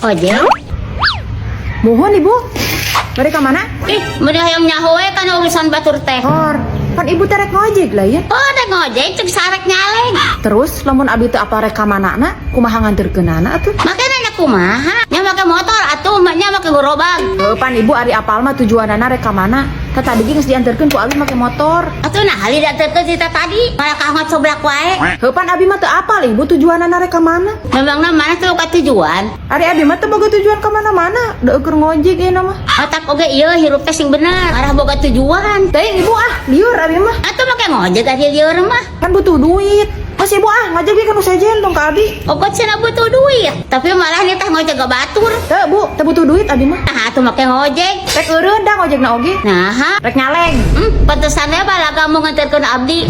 Ojek? Mohon ibu. Bari ka mana? Ih, mending hayang nyaho we kan urusan batur teh. Hor, kan ibu terek ngojek lah ya. Oh, ada ngojek cek sarek nyaleng. Terus lamun abi teu apa rek ka manana, kumaha nganterkeunana atuh? Makanya anak kumaha, nya make motor atuh emaknya make gerobak. Pan ibu ari apal mah tujuanana rek ka mana? Tadi geus dianterkeun ku abi make motor. Atuh nah hali dianterkeun cerita tadi, malah kahot soblak wae. Pan abi mah teu apal ibu tujuanana rek ka mana? Memangna mana tuh ka tujuan? Ari abi mah teu boga tujuan ka mana-mana, da keur ngojek ieu mah. Otak oge ieu hirup teh sing bener, arah boga tujuan. Teuing ibu liur abi mah. Atuh make ngojek ari lieur mah. Kan butuh duit. Mas ibu ngajak ge kan usajen dong ka abi. Ogot cenah butuh duit, tapi malah nih teh ngojek ke batur. Teu bu, teu butuh duit abi mah. Nah, atuh make ngojek. Rek eureun da ngojekna oge. Nah, Rek nyaleng. pantesannya balaga mau nganterkeun abdi.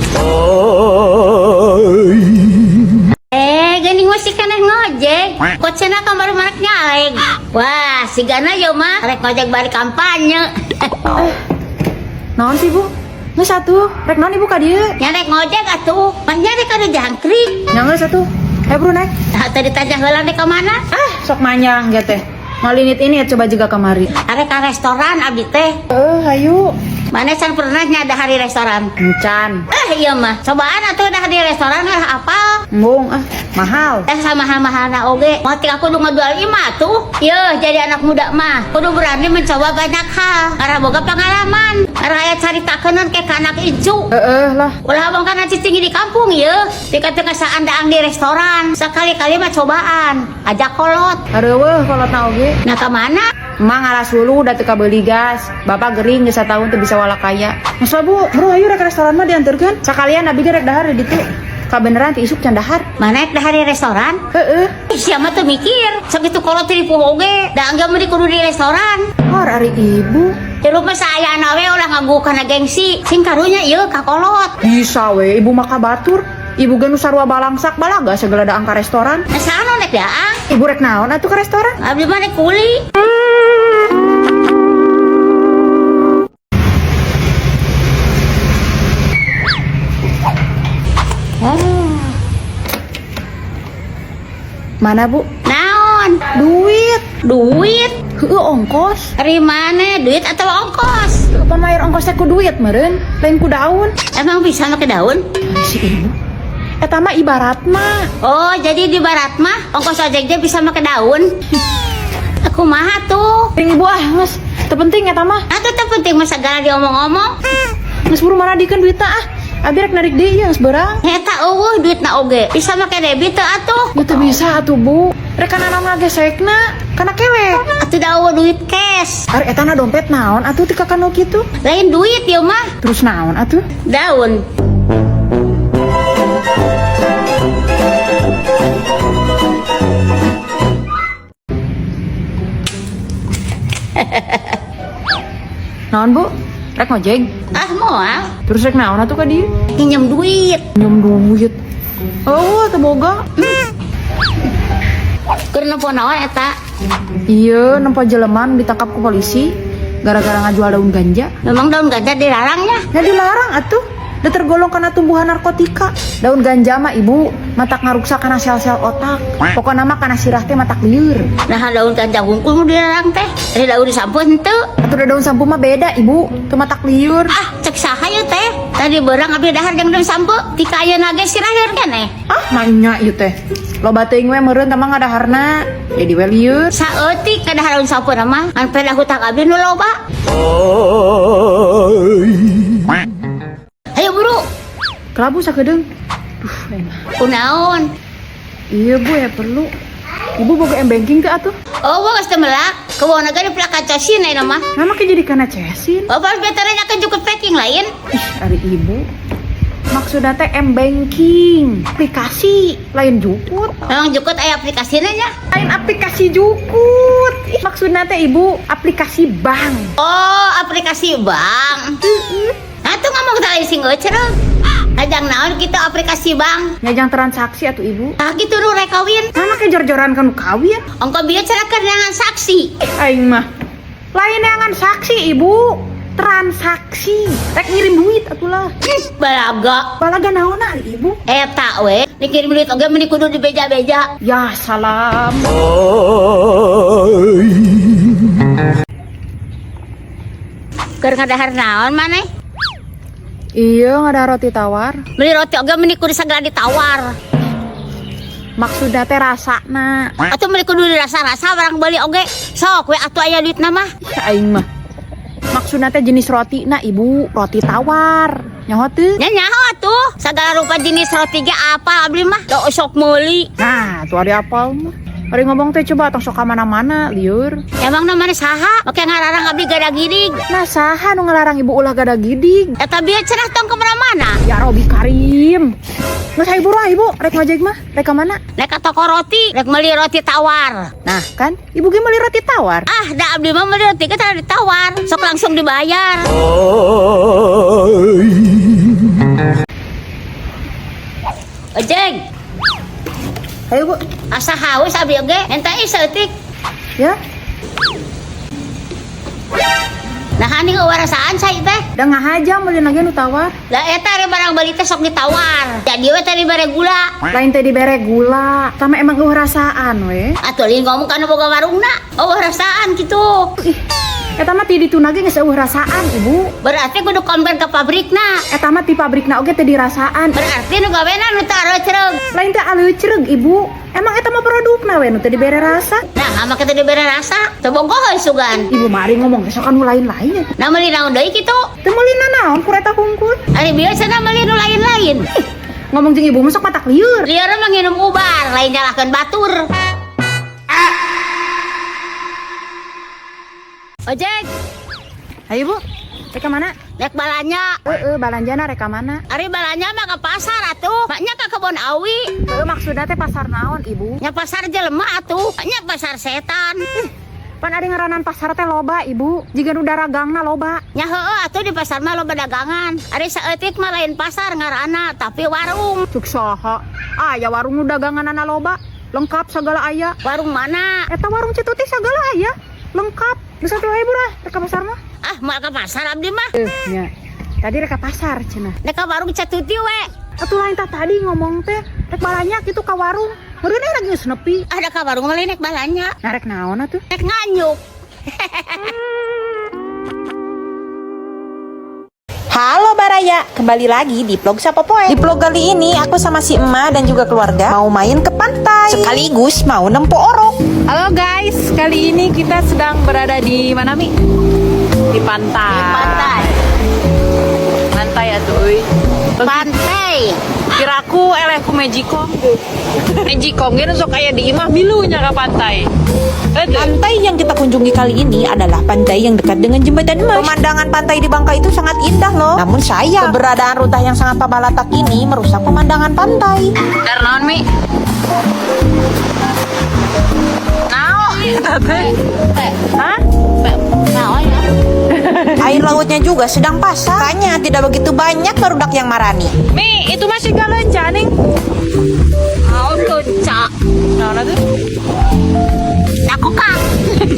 Geuning masih keneh ngojek. Kok cenah kamar marak nyaleng. Wah, sigana yo mah rek ngojek bari kampanye. Naon sih bu? Nges satu, rek naon ibu ka dieu? Nyarek ngojek atuh, mah nyarek kada jangkrik. Nyanggeus satu. Bro naik. Nah, tadi tanya heula deh ke mana? Sok manyang ge teh. Malinit ini coba juga kamari. Arek ka restoran abdi teh. Hayu. Mana can pernah nyada hari restoran? Encan. Iya mah. Cobaan atuh dah di restoran apal. Embung mahal. Sama mahal-mahalna oge. Mati aku kudu ngajual imah tuh. Yeuh, jadi anak muda mah kudu berani mencoba banyak hal. Karena boga pengalaman. Karena aya caritakeun ke anak icu. Lah. Ulah abang kana cicing di kampung yeuh. Tika teu ngasaan daang di restoran. Sekali-kali mah cobaan. Ajak kolot. Areueuh kolotna oge. Nah ke mana? Emang ngalas hulu udah teu beli gas. Bapak gering geus satahun teu bisa walak kaya. Masa bu, bro ayo rek restoran mah dianterkeun. Sakalian abi ge rek dahar di ditu. Kabeneran ti isuk can dahar. Mana dah di restoran? Siapa tuh mikir? Segitu kolot tipu oge. Da angga mah di kudu di restoran. Hor ari ibu. Di rumah saya nawe ulah nganggu kana gengsi. Sing karunya ieu ka kolot. Bisa we ibu maka batur. Ibu ge nu sarua balangsak balaga segala daang ka restoran. Nah sana nek daang. Ibu rek naon atuh ka restoran? Abdi mah nek kuli. Mana bu? Naon? Duit. Heueuh ongkos. Dari mana? Duit atau ongkos? Kapan mayar ongkosnya ku duit meureun, lain ku daun. Emang bisa make daun? Si ibu. Eta mah ibarat mah. Oh, jadi di barat mah ongkos ojeknya bisa make daun. Aku mah tuh. Ting ibu geus. Teu penting eta mah. Atuh teu penting mah segala diomong-omong. Geus buru manadikeun duitna Abi rek narik deui geus beurang. Eta eueuh duitna oge. Bisa make debit teu atuh? Ya teu bisa atuh bu. Rek kana naon ngagesekna, kana kewek. Atuh da eueuh duit cash. Ari eta na dompet naon atuh ti kakanu kitu? Lain duit ya mah. Terus naon atuh? Daun. Naon bu? Rek ngojek. Ah moal. Terus rek naon atuh ka dieu? Pinjam duit. Nyum duit. Oh, teu boga. Keur nepo naon eta? Iya, nempo jeleman ditangkap ku polisi gara-gara ngajual daun ganja. Memang daun ganja dilarangnya. Ya dilarang atuh. Udah tergolong karena tumbuhan narkotika. Daun ganja mah ibu matak ngaruksa kana sel-sel otak. Pokoknya mah kana sirah teh matak lieur. Nah daun ganja hungkul dilarang teh. Dari daun sampo henteu. Atuh da daun sampo mah beda ibu. Teu matak lieur. Ah cek saha ieu teh. Tadi beurang abdi dahar jeung daun sampo. Ti ayeuna ge siraheur keneh. Nanya ieu teh. Loba teuing we meureun teh mah ngadaharna. Jadi we lieur. Saeutik ka dahar daun sampo mah. Ngan peda hutang abdi nu loba. Ayo buru. Kelabu sakedeung. Kunaon? Iya bu ya perlu. Ibu boga banking teh atuh. Oh, gua geus teu melak. Keueuna ge di plakat casin aya mah. Nama ke jadi kana cesin. Oh, pas beternya kan cukup packing lain. Ari ibu. Maksudnya teh banking, aplikasi lain jukut. Memang jukut aya aplikasinya nya. Lain aplikasi jukut. Maksudnya teh ibu aplikasi bank. Oh, aplikasi bank. Atuh ngomong tadi sing cereuh. Ajang naon gitu aplikasi bank. Nyajang transaksi atuh ibu. Tah gitu nu rek kawin. Nama ke jor-joran kan kawin. Ongko bieu cenah keur dengan saksi. Aing mah. Lain dengan saksi ibu. Transaksi. Rek ngirim duit atuh lah. Balaga. Balaga naon ibu? Eta we Dikirim duit oge meni kudu di beja-beja. Ya salam. Keur ngadahar naon maneh? Iya nggak ada roti tawar. Beli roti oge meni kudu sagala ditawar. Maksudnya teh rasana. Atuh meni kudu dirasa-rasa barang beli oge. Sok we atuh aya duitna mah. Ya aing mah. Maksudnya teh jenis roti na ibu, roti tawar. Nyaho teu? Nya nyaho atuh. Sagala rupa jenis roti ge apa abdi mah. Do sok meuli. Nah, tuh ada apal mah. Hari ngomong teh coba tong sok ka mana-mana liur. Emang namanya saha? Make ngararang abdi gada gidig. Nah, saha nu ngelarang ibu ulah gada gidig? Eta bieu cenah tong kemana-mana. Ya Robi Karim. Nggak saya ibu lah ibu, rek ngojek mah, rek ka mana? Nek ka toko roti, rek meuli roti tawar. Nah, kan ibu ge meuli roti tawar. Ah, da abdi mah meuli roti teh ditawar. Sok langsung dibayar. Ojek, Ayo bu, asa haus abdi oge, enta ieu seutik. ya. Nah, hani ngewarasaan saya teh. Dah ngahaja meuli lagi nu tawar. Lah eta ari barang beli teh sok ditawar. Jadi we teh dibere gula. Lain teh dibere gula, sama emang eueuh rasaan we. Atuh liin ngomong kana boga warungna. Oh, rasaan gitu. Ih, eta mah ti dituna ge geus eueuh rasaan ibu. Berarti kudu komplain ke pabrikna. Eta mah ti pabrikna oge teh dirasaan. Berarti nu gawena nu teu areucereug. Lain teh aleucereug ibu. Emang eta mah produkna we nu teh dibere rasa. Nah, ama kita dibere rasa, teu bogoh heus sugan. Ibu mari ngomong teh sok anu lain-lain. Nah, meuli naon deui kitu? Teu meulina naon ku eta hungkul. Ari biasana meuli nu lain-lain. Ngomong jeung ibu mah sok matak lieur. Lieur mah nginum ubar, lain nyalahkeun batur. Ojek, Ayo bu, rek ka mana? rek balanya. Balanjana rek ka mana? Ari balanya mah ke pasar atuh. Maknya ke kebon awi. Maksudnya teh pasar naon ibu? Nya pasar jelema atuh. Maknya pasar setan. Pan ada ngaranan pasar teh loba ibu. Jika nu daragangna loba. Nya heueuh atuh di pasar mah loba dagangan. Ari saeutik mah lain pasar ngaranna, tapi warung. Cuk saha? Aya warung nu daganganana loba. Lengkap segala aya. Warung mana? Eta warung Cituti segala aya. Lengkap. Geus atuh ibu dah rek ka pasar mah. Ah, mau ke pasar abdi mah. Nya. Tadi rek ka pasar cenah. Nek ka warung Catuti we. Atuh lain tah tadi ngomong teh rek balanya kitu ka warung. Meureun lagi geus nepi. Ada ka warung mah nek balanya. Nah rek naon atuh? Nek nganyuk. Halo Baraya, kembali lagi di vlog Sapopoe. Di vlog kali ini aku sama si Emma dan juga keluarga mau main ke pantai sekaligus mau nempo orok. Halo guys, kali ini kita sedang berada di mana Mi? Di pantai. Di pantai. Pantai ya tuh. Pantai. Kiraku elehku Magicom. Magicom gini sok kayak di imah milunya ke pantai. Pantai yang kita kunjungi kali ini adalah pantai yang dekat dengan jembatan emas. Pemandangan pantai di Bangka itu sangat indah loh. Namun sayang, keberadaan rutah yang sangat pabalatak ini merusak pemandangan pantai. Dar naon Mi? Naon? Hah? Naon ya? Air lautnya juga sedang pasang. Makanya tidak begitu banyak barudak yang marani. Mi, itu masih galenca nih. Naon tuncak. Naon atuh? Aku kang.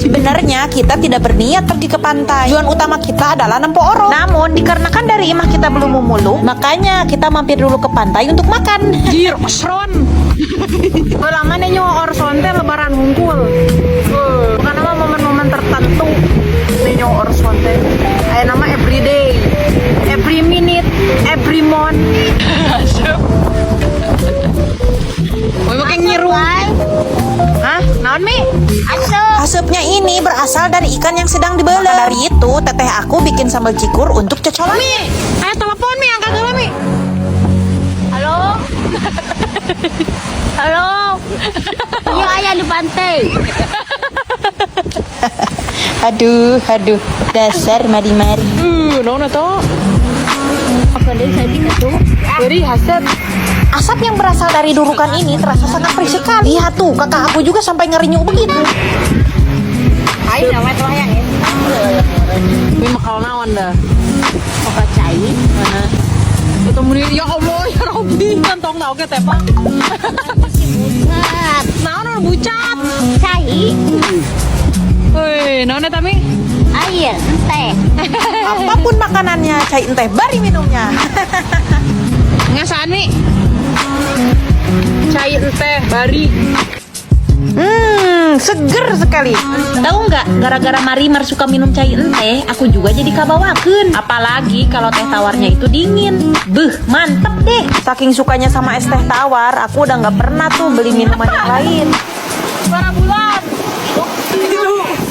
Sebenarnya kita tidak berniat pergi ke pantai. Tujuan utama kita adalah nempo orok. Namun dikarenakan dari imah kita belum memulung, makanya kita mampir dulu ke pantai untuk makan. Jir, osron. Lama nih nyawa orson teh lebaran hungkul. Bukan nama momen-momen tertentu. Nih nyawa orson teh. Aya nama everyday, every minute, every month. Mau makan nyiru. Hah? Naon Mi? Asup. Asupnya ini berasal dari ikan yang sedang dibelek. Maka dari itu, teteh aku bikin sambal cikur untuk cocolan. Mi, ayo telepon Mi, angkat dulu Mi. Halo. Halo. Iya aya di pantai. Aduh, dasar mari-mari. Naon atuh? Apa deui saeutik atuh? Beri hasil. Asap yang berasal dari durukan ini terasa sangat perih sekali. Lihat tuh, kakak aku juga sampai ngerinyuk begitu. Ayo nama tuh yang ini. Mi makal naon dah. Oke cai. Itu muni ya Allah ya Rabbi kantong na oge teh Pak. Bucat. Naon anu bucat? Cai. Heuy, naon eta Mi? Air teh. Apapun makanannya, cai enteh bari minumnya. Ngasaan Mi? cai teh bari. Seger sekali. Tahu nggak, gara-gara Marimar suka minum cai teh, aku juga jadi kabawakeun. Apalagi kalau teh tawarnya itu dingin. Beuh, mantep deh. Saking sukanya sama es teh tawar, aku udah nggak pernah tuh beli minuman yang lain. Suara bulan.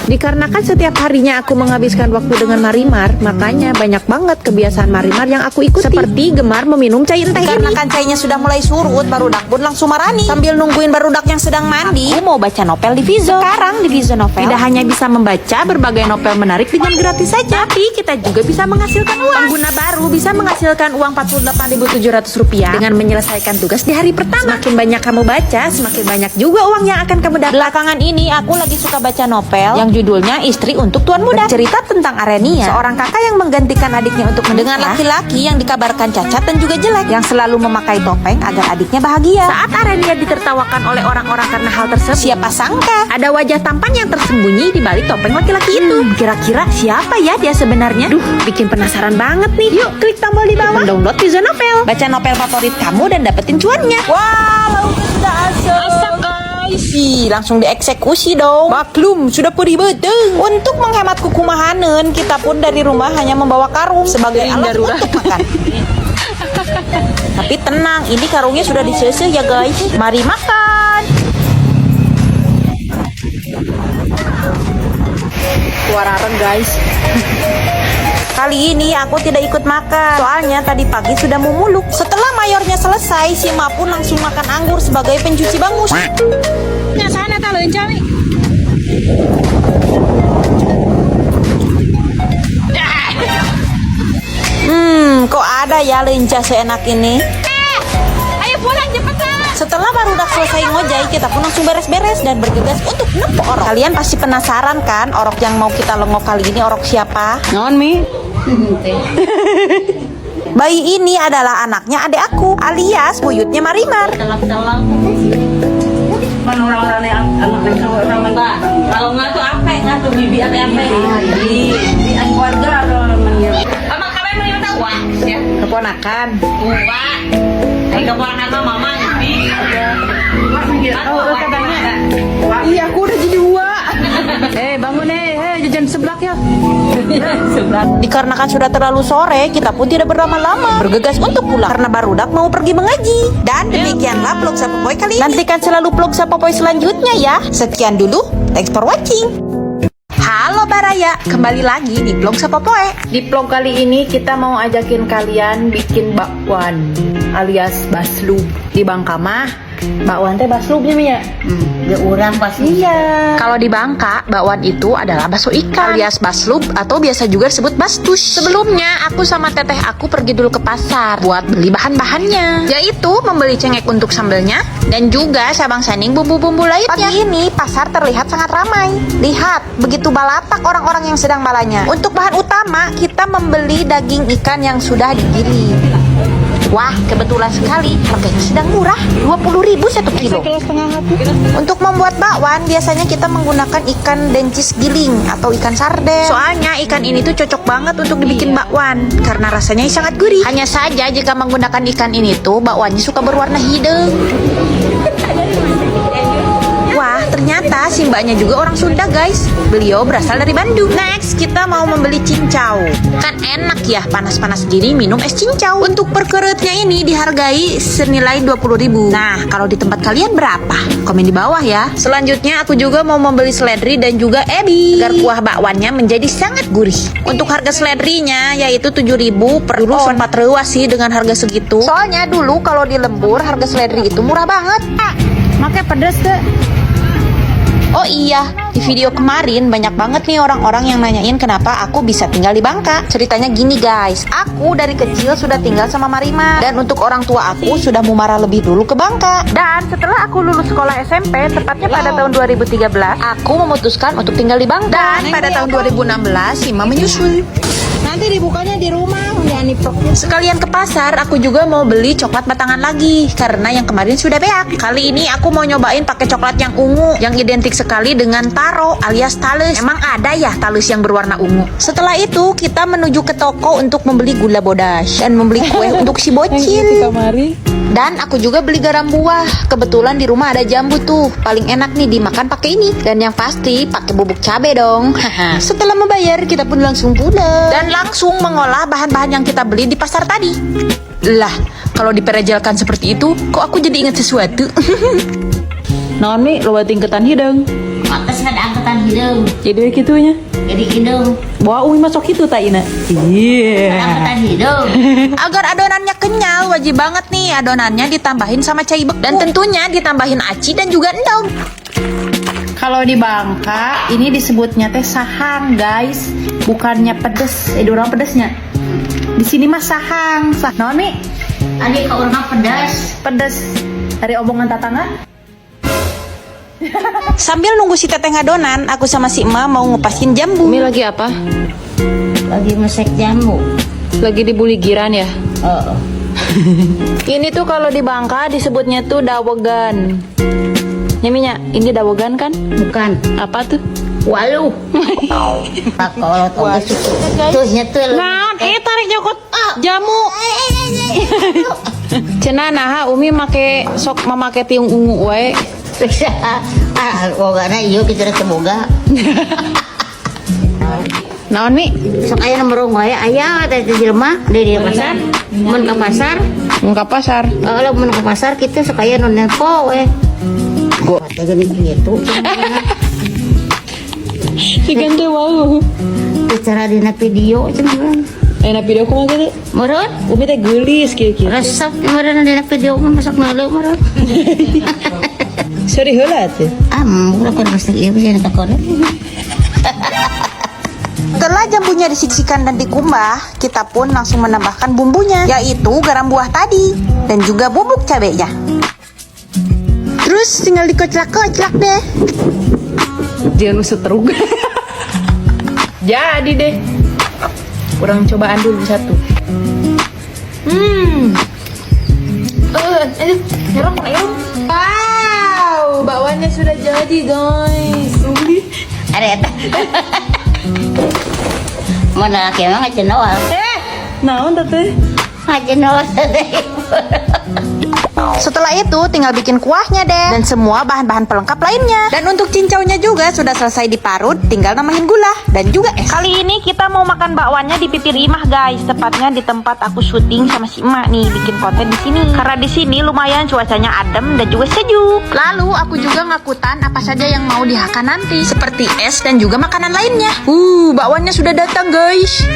Dikarenakan setiap harinya aku menghabiskan waktu dengan Marimar, makanya banyak banget kebiasaan Marimar yang aku ikuti. Seperti gemar meminum cai teh ini. Dikarenakan cainya sudah mulai surut, barudak pun langsung marani. Sambil nungguin barudak yang sedang mandi, aku mau baca novel di Vizo. Sekarang di Vizo Novel tidak hanya bisa membaca berbagai novel menarik dengan gratis saja, tapi kita juga bisa menghasilkan uang. Pengguna baru bisa menghasilkan uang Rp48.700 dengan menyelesaikan tugas di hari pertama. Semakin banyak kamu baca, semakin banyak juga uang yang akan kamu dapat. Belakangan ini aku lagi suka baca novel yang judulnya Istri untuk Tuan Muda. Cerita tentang Arenia, seorang kakak yang menggantikan adiknya untuk menikah dengan laki-laki yang dikabarkan cacat dan juga jelek, yang selalu memakai topeng agar adiknya bahagia. Saat Arenia ditertawakan oleh orang-orang karena hal tersebut, siapa sangka ada wajah tampan yang tersembunyi di balik topeng laki-laki itu. Kira-kira siapa ya dia sebenarnya? Duh, bikin penasaran banget nih. Yuk, klik tombol di bawah, download Vizo Novel, baca novel favorit kamu dan dapetin cuannya. Wah, lauknya sudah asam. Isi langsung dieksekusi dong. Maklum, sudah perih beteng. Untuk menghemat kukumahanen, kita pun dari rumah hanya membawa karung sebagai alat untuk makan. Tapi tenang, ini karungnya sudah diseseh ya guys. Mari makan. Suararen guys. Kali ini aku tidak ikut makan, soalnya tadi pagi sudah memuluk. Setelah mayornya selesai, si Ma pun langsung makan anggur sebagai pencuci bangus. Nya sana ta leunca nih. Kok ada ya lenca seenak ini? Ayo pulang cepetan. Setelah barudak selesai ngojai, kita pun langsung beres-beres dan bergegas untuk nempok orok. Kalian pasti penasaran kan, orok yang mau kita lengok kali ini orok siapa? Naon mi? Bayi ini adalah anaknya adik aku, alias buyutnya Marimar. Orang-orang yang orang kalau nggak tuh apa nggak tuh bibi apa di keluarga atau menir. Abang kalian mau tahu wah ya Keponakan. wah keponakan mama bibi Iya, aku udah jadi dua. Bangun jajan seblak ya. Dikarenakan sudah terlalu sore, kita pun tidak berlama-lama bergegas untuk pulang karena barudak mau pergi mengaji. Dan demikianlah vlog Sapopoy kali ini. Nantikan selalu vlog Sapopoy selanjutnya ya. Sekian dulu, thanks for watching. Halo Baraya, kembali lagi di vlog Sapopoy. Di vlog kali ini kita mau ajakin kalian bikin bakwan alias baslub. Di Bangka mah bakwan teh baslubnya Mi ya. Dia orang pasti. Iya. Kalau di Bangka, bakwan itu adalah bakso ikan alias baslub atau biasa juga disebut bastus. Sebelumnya, aku sama teteh aku pergi dulu ke pasar buat beli bahan-bahannya, yaitu membeli cengek untuk sambelnya dan juga sabang saning bumbu-bumbu lainnya. Pagi ini pasar terlihat sangat ramai. Lihat, begitu balatak orang-orang yang sedang balanya. Untuk bahan utama, kita membeli daging ikan yang sudah digiling. Wah, kebetulan sekali harganya sedang murah, 20.000 1 kilo. Untuk membuat bakwan, biasanya kita menggunakan ikan dencis giling atau ikan sarden. Soalnya ikan ini tuh cocok banget untuk dibikin bakwan karena rasanya sangat gurih. Hanya saja jika menggunakan ikan ini tuh bakwannya suka berwarna hidung. Wah, ternyata si mbaknya juga orang Sunda guys. Beliau berasal dari Bandung. Next, kita mau membeli cincau. Kan enak ya, panas-panas gini minum es cincau. Untuk per keretnya ini dihargai senilai 20.000. Nah, kalau di tempat kalian berapa? Komen di bawah ya. Selanjutnya aku juga mau membeli seledri dan juga ebi agar kuah bakwannya menjadi sangat gurih. Untuk harga seledrinya yaitu 7.000 per on. Sempat rewas sih dengan harga segitu. Soalnya dulu kalau di Lembur harga seledri itu murah banget. Makanya pedas tuh. Oh iya, di video kemarin banyak banget nih orang-orang yang nanyain kenapa aku bisa tinggal di Bangka. Ceritanya gini guys, aku dari kecil sudah tinggal sama Marimar. Dan untuk orang tua aku sudah mumarah lebih dulu ke Bangka. Dan setelah aku lulus sekolah SMP, tepatnya pada tahun 2013, aku memutuskan untuk tinggal di Bangka. Dan pada tahun 2016, Sima menyusul. Nanti dibukanya di rumah ya niprok. Sekalian ke pasar, aku juga mau beli coklat batangan lagi karena yang kemarin sudah beak. Kali ini aku mau nyobain pakai coklat yang ungu yang identik sekali dengan taro alias talus. Emang ada ya talus yang berwarna ungu. Setelah itu kita menuju ke toko untuk membeli gula bodas dan membeli kue untuk si bocil. Dan aku juga beli garam buah. Kebetulan di rumah ada jambu tuh. Paling enak nih dimakan pakai ini. Dan yang pasti pakai bubuk cabai dong. Setelah membayar kita pun langsung pulang. Dan langsung mengolah bahan-bahan yang kita beli di pasar tadi. Lah, kalau diperejelkan seperti itu, kok aku jadi ingat sesuatu. Naon mi loba tingkatan hidung. Atas ada angkatan hidung. Jadi kitunya. Jadi hidung. Bawa umi masuk itu tak ina. Iya. Angkatan hidung. Agar adonannya kenyal, wajib banget nih adonannya ditambahin sama cai beku. Dan tentunya ditambahin aci dan juga endong. Kalau di Bangka ini disebutnya teh sahang, guys. Bukannya pedes. Orang pedesnya. Di sini mah sahang. Naon mi? Adik ke rumah pedas. Pedes. Dari omongan tatangga? Sambil nunggu si teteh ngadonan, aku sama si emak mau ngepasin jambu. Umi lagi apa? Lagi mesek jamu. Lagi di buligiran ya? Oh. Ini tuh kalau di Bangka disebutnya tuh dawegan. Nyaminya, ini dawegan kan? Bukan. Apa tuh? Walu. Pakolot oke suku. Tuhnya tuh. Naon, tarik jokot jamu. Cenah naha Umi make sok mamake tiung ungu wae. Bogana iya kita rasa boga. Naon mi? Sok aya nomor wae aya teh jelema di pasar. Mun ka pasar, Ke pasar. kalau mun ka pasar kita sok aya nu nelpo we. Gua teh geuning kitu. Digante wau. Bicara dina video cenah. Enak video kumaha teh? Meureun Umi teh geulis kieu-kieu. resep meureun dina video mah masak ngeuleuh meureun. Seri heula teh. Mula kon mesti ieu bisa takon. Setelah jambunya disiksikan dan dikumbah, kita pun langsung menambahkan bumbunya, yaitu garam buah tadi dan juga bubuk cabenya. Terus tinggal dikoclak-koclak deh. Dia nu setruk. Jadi deh. Kurang cobaan dulu satu. Nyerong. Wow, bakwannya sudah jadi, guys. Ada eta. Mana laki mah ngecenoal. Naon teh? Ngecenoal teh. Setelah itu tinggal bikin kuahnya deh dan semua bahan-bahan pelengkap lainnya. Dan untuk cincaunya juga sudah selesai diparut, tinggal nambahin gula dan juga es. Kali ini kita mau makan bakwannya di Pipi Rimah, guys. Tepatnya di tempat aku syuting sama si emak nih bikin konten di sini. Karena di sini lumayan cuacanya adem dan juga sejuk. Lalu aku juga ngakutan apa saja yang mau dihakan nanti, seperti es dan juga makanan lainnya. Bakwannya sudah datang, guys.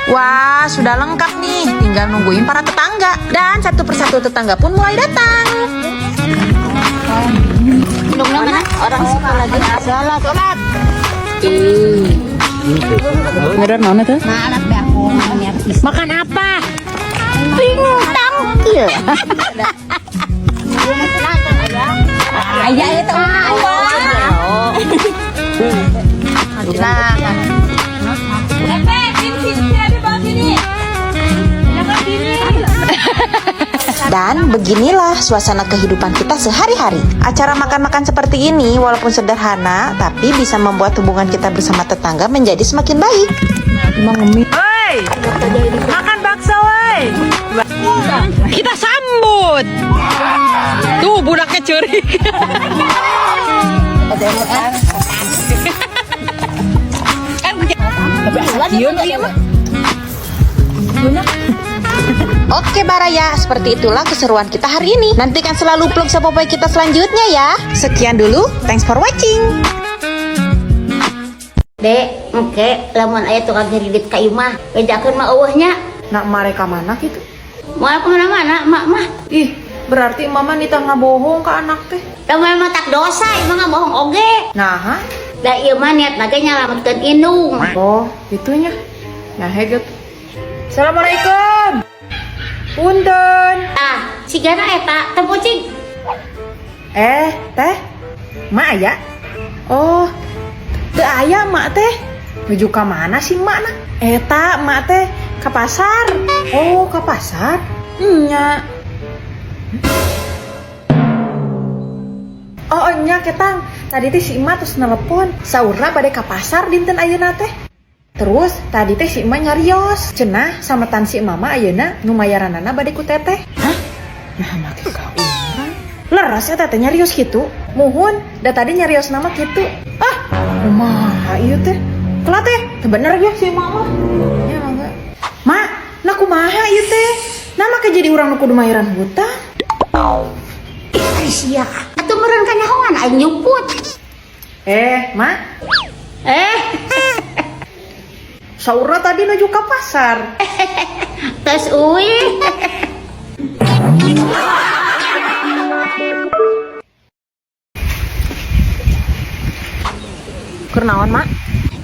Wah, sudah lengkap nih. Tinggal nungguin para tetangga. Dan satu persatu tetangga pun mulai datang. Dong mana? Orang suka lagi salat. Ngeran naon teh? Malah be aku nanya Makan apa? bintang kieu. Aya eta Dan beginilah suasana kehidupan kita sehari-hari. Acara makan-makan seperti ini walaupun sederhana, tapi bisa membuat hubungan kita bersama tetangga menjadi semakin baik. Emang ngemit. Hei, makan bakso, woi. Kita sambut. Tuh budaknya curi. Oke Baraya, seperti itulah keseruan kita hari ini. Nantikan selalu vlog Sapopoy kita selanjutnya ya. Sekian dulu, thanks for watching. Dek, oke, lamun aya tukang kredit ka imah, bejakeun mah eueuhnya. Nak mereka mana gitu? Moal kemana-mana, mak mah. Ih, berarti mama nita ngabohong ke anak teh. Lamun mah tak dosa, imah ngabohong oge. Nah, Da ieu mah niat nage nyalametkeun indung. oh, itunya. Ya heget. Assalamualaikum. Punten. Ah, sigana eta teh pucing. Teh, mak aya? Oh, teu aya mak teh. Menuju ka mana sih mak na? Eta mak teh ke pasar. Oh, ke pasar? Nya. Oh, nya ketang. Tadi teh si emak terus nelepon. Saurna bade ka pasar dinten ayeuna teh. Terus tadi teh si emak nyarios. Cenah sametan si mama ayeuna nu mayaranana bade ku teteh. Hah? Nah, make ka urang. Leras ya teh nyarios gitu. Muhun, da tadi nyarios nama gitu. Ah, kumaha ieu teh? Kelah teh, teu bener ya si mama. Ya mangga. Ma, nah kumaha ieu teh? Nama ke jadi urang nu kudu mayoran hutang. Sia, atuh meureun ka naon aing nyuput. Ma, saura tadi nuju ke pasar. Tes uwi. Kernaon, Mak?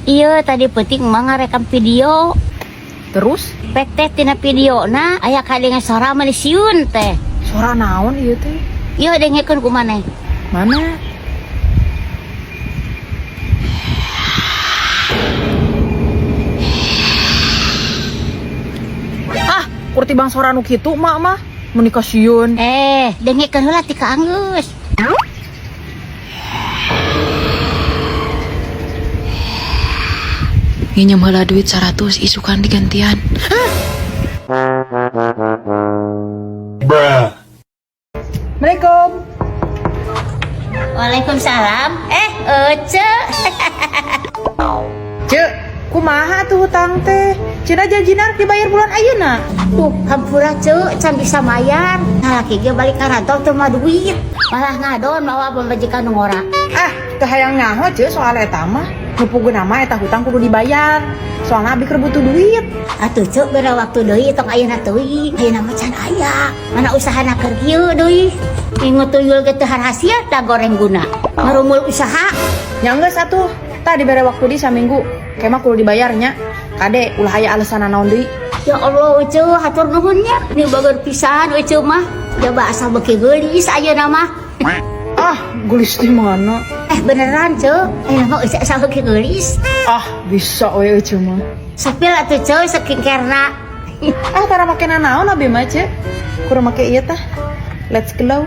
Iya, tadi penting mah ngarekam video. Terus? Pek teh tina videona aya kadengan suara malisiun teh. Suara naon ieu teh? Iya dengekeun ku maneh. Mana? Ah, kurti bang suara nu kitu, Mak mah. Mun dikasieun. Dengekeun heula ti ka Anggeus. Nginjem heula duit 100 isukan digantian. Assalamualaikum. Waalaikumsalam. Ece. Cek, kumaha tuh hutang teh? Cina janjinan dibayar bulan ayeuna. Tuh, hampura can bisa mayar. Nah, laki ge balik ka rantau teu mah duit. Malah ngadon mawa pembajikan nu ngora. Ah, teu hayang nyaho cek soal eta mah. Nu puguna mah eta hutang kudu dibayar. Soalna abi keur butuh duit. Atuh cek beda waktu deui tong ayeuna teuing. Ayeuna mah can aya. Mana usahana keur kieu deui. Ingu tuyul ge teu hasil da goreng guna. Ngarumul usaha. Nya geus atuh. Tadi bere waktu di saminggu. Kemah kudu dibayarnya. Kade ulah aya alasan naon deui. Ya Allah, Ucu, hatur nuhunnya. Ini bager pisan, Ucu mah. Coba asal beki geulis ayeuna mah. Ah, gulis di mana? Beneran, Cu. Ayeuna mah asal beki geulis. Ah, bisa we eueuh mah. Sepil atuh, Cu, skincare-na. Ah, tara make naon abi mah cek. Kurang make ieu tah. Let's glow.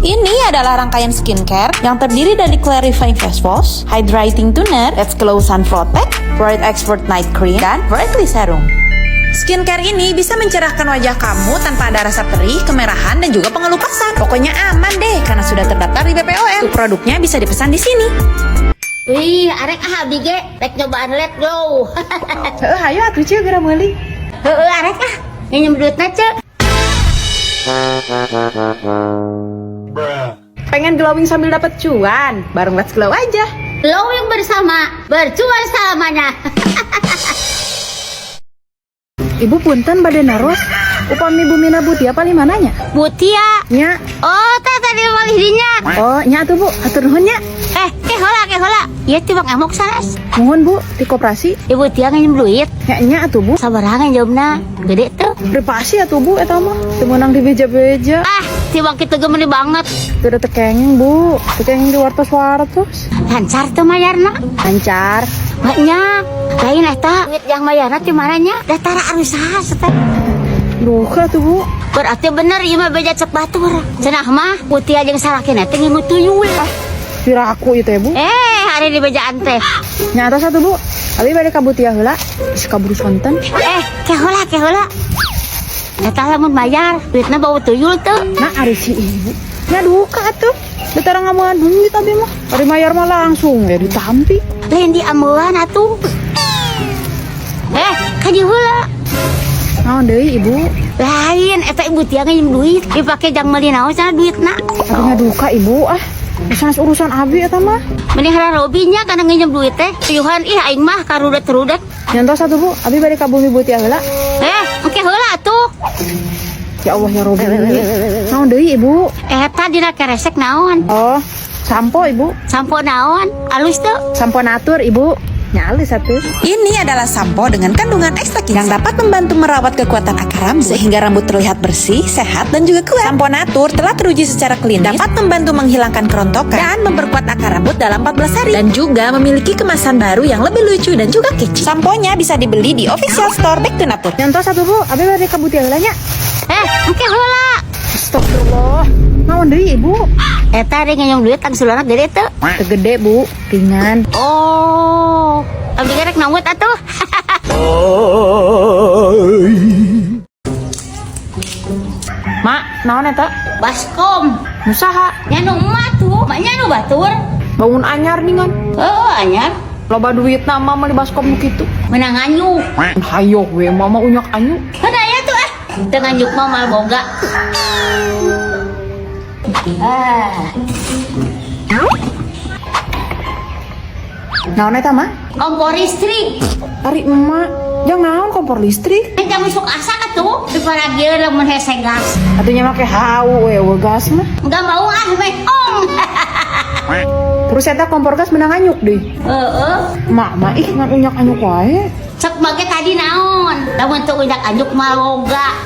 Ini adalah rangkaian skincare yang terdiri dari Clarifying Face Wash, Hydrating Toner, Let's Glow Sun Protect, Bright Expert Night Cream, dan Brightly Serum. Skincare ini bisa mencerahkan wajah kamu tanpa ada rasa perih, kemerahan, dan juga pengelupasan. Pokoknya aman deh karena sudah terdaftar di BPOM. Produknya bisa dipesan di sini. Wih, arek abi ge rek nyobaan Let Glow. Heuh, hayu atuh cek geura meuli. Heueuh, arek nginjem duitna, Cu. Pengen glowing sambil dapat cuan, bareng Let's Glow aja. Glowing bersama, bercuan selamanya. Ibu punten bade naros. Upami Bumina Butia paling mananya? Butia. Nya. Oh, tadi malih dinya. Oh, nya atuh Bu, hatur nuhun nya. Kehola. Ieu ti Bang Amok sanes. Mohon Bu, di koperasi. Ibu Tia nginjem duit. Nya atuh Bu. Sabaraha nginjemna? Gede tuh. Berpasi atuh Bu eta mah. Teu meunang di beja-beja. Si Bang kitu gemeni banget. Teu da tekenging Bu. Tekenging di wartos-wartos. Lancar tuh mayarna. Lancar. Banyak. Lain eta duit yang mayarna ti mananya? Datara anu saha teh. Duh, tuh Bu. Berarti bener ieu mah beja cek batur. Cenah mah Butia jeung salakina teh ngingu tuyul. Kira aku itu ya Bu. Hari di bejaan teh. Nya atas satu Bu. Abi bade ka Butia heula. Geus kaburu sonten. Kehola. Eta lamun bayar, duitna bau tuyul tuh. Nah, ari si Ibu. Nya duka atuh. Betara ngamuan duit abi mah. Ari mayar mah langsung ya ditampi. Lain di amuan atuh. Kaji heula. Naon deui Ibu? Lain eta Ibu Tia nginjem duit, dipake jang meuli naon cenah duitna. Abi ngaduka Ibu ah. Sanes urusan abi eta mah. Mending hara Robinya kana nginjem duit teh. Tuyuhan aing mah karudet-rudet. Nyantos satu Bu, abi bade ka Bumi Butia heula. Engke heula atuh. Ya Allah ya Robi. Naon deui Ibu? Eta dina keresek naon? Oh, sampo Ibu. Sampo naon? Alus tuh. Sampo natur Ibu. Nyali satu. Ini adalah sampo dengan kandungan ekstra ginseng yang dapat membantu merawat kekuatan akar rambut sehingga rambut terlihat bersih, sehat, dan juga kuat. Sampo Natur telah teruji secara klinis dapat membantu menghilangkan kerontokan dan memperkuat akar rambut dalam 14 hari dan juga memiliki kemasan baru yang lebih lucu dan juga kece. Samponya bisa dibeli di official store Back to Natur. Nyantos satu Bu, abi bade ka Butia heula nya. Engke heula. Astagfirullah. Naon deui Ibu? Eta rek nginjem duit angsulana gede tuh. Teu gede Bu, ringan. Oh, abdi rek nawut atuh. Mak, Naon eta? Baskom. Musaha. Nya nu emak tuh, maknya nu batur. Bangun anyar ningan. Oh, anyar. Loba duit nama mah di baskom nu kitu. Menang anyuk. Hayo we mama unyak anyu. Kada ya tuh dengan anyuk mah mal boga. Naon eta mah? Kompor listrik. Ari emak, jang naon kompor listrik. Jam masuk asa atuh, di paragieu lamun hese gas. Atunya make hau we gas mah. Enggak mau ah meh ong. Terus eta kompor gas menang anyuk deh. Heeh. Mak ih ngan unyak anyuk wae. Cek bage tadi naon? Lamun teu udak anyuk mal boga.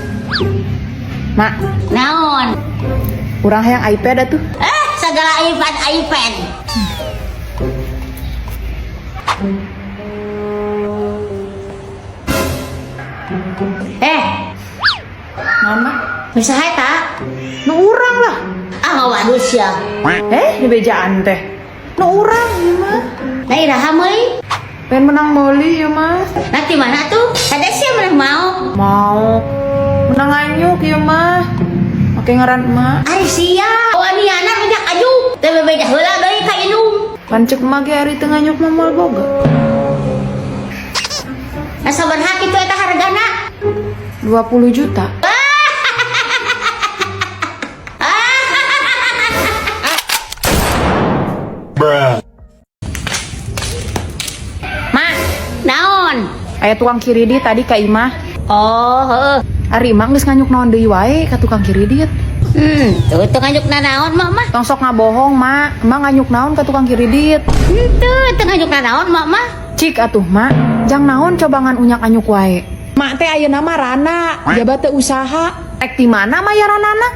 Mak, Naon? urang hayang iPad atuh. Segala iPad. Naon mah? Bisa eta? Nu urang lah. Ah ngawadus ya. Di bejaan teh. Nu urang ieu mah. Nah iraha meuli. Pengen menang meuli ieu mah. Nanti mana tuh? Ada sih yang mau. Mau menang anyuk ieu mah. Oke ngaran emak. Ari sia. Waniana minyak ajuk. Teu beda heula deui ka indung. Pancek emak ge ari teu nganyuk mah moal boga. Nah sabarha kitu eta hargana? 20 juta. Mak, naon? Aya tukang kiridi tadi ka imah. Oh, heeh. Ari imah geus nganyuk naon deui wae ka tukang kiridit. Tuh nganyuk naon mak mah? Tong sok ngabohong mak. Emak nganyuk naon ka tukang kiridit. Teu nganyuk naon mak mah? Cik atuh mak, jang naon cobangan unyak anyuk wae. Mak teh ayeuna mah Rana, jabat teu usaha. Rek di mana mah ya Ranana?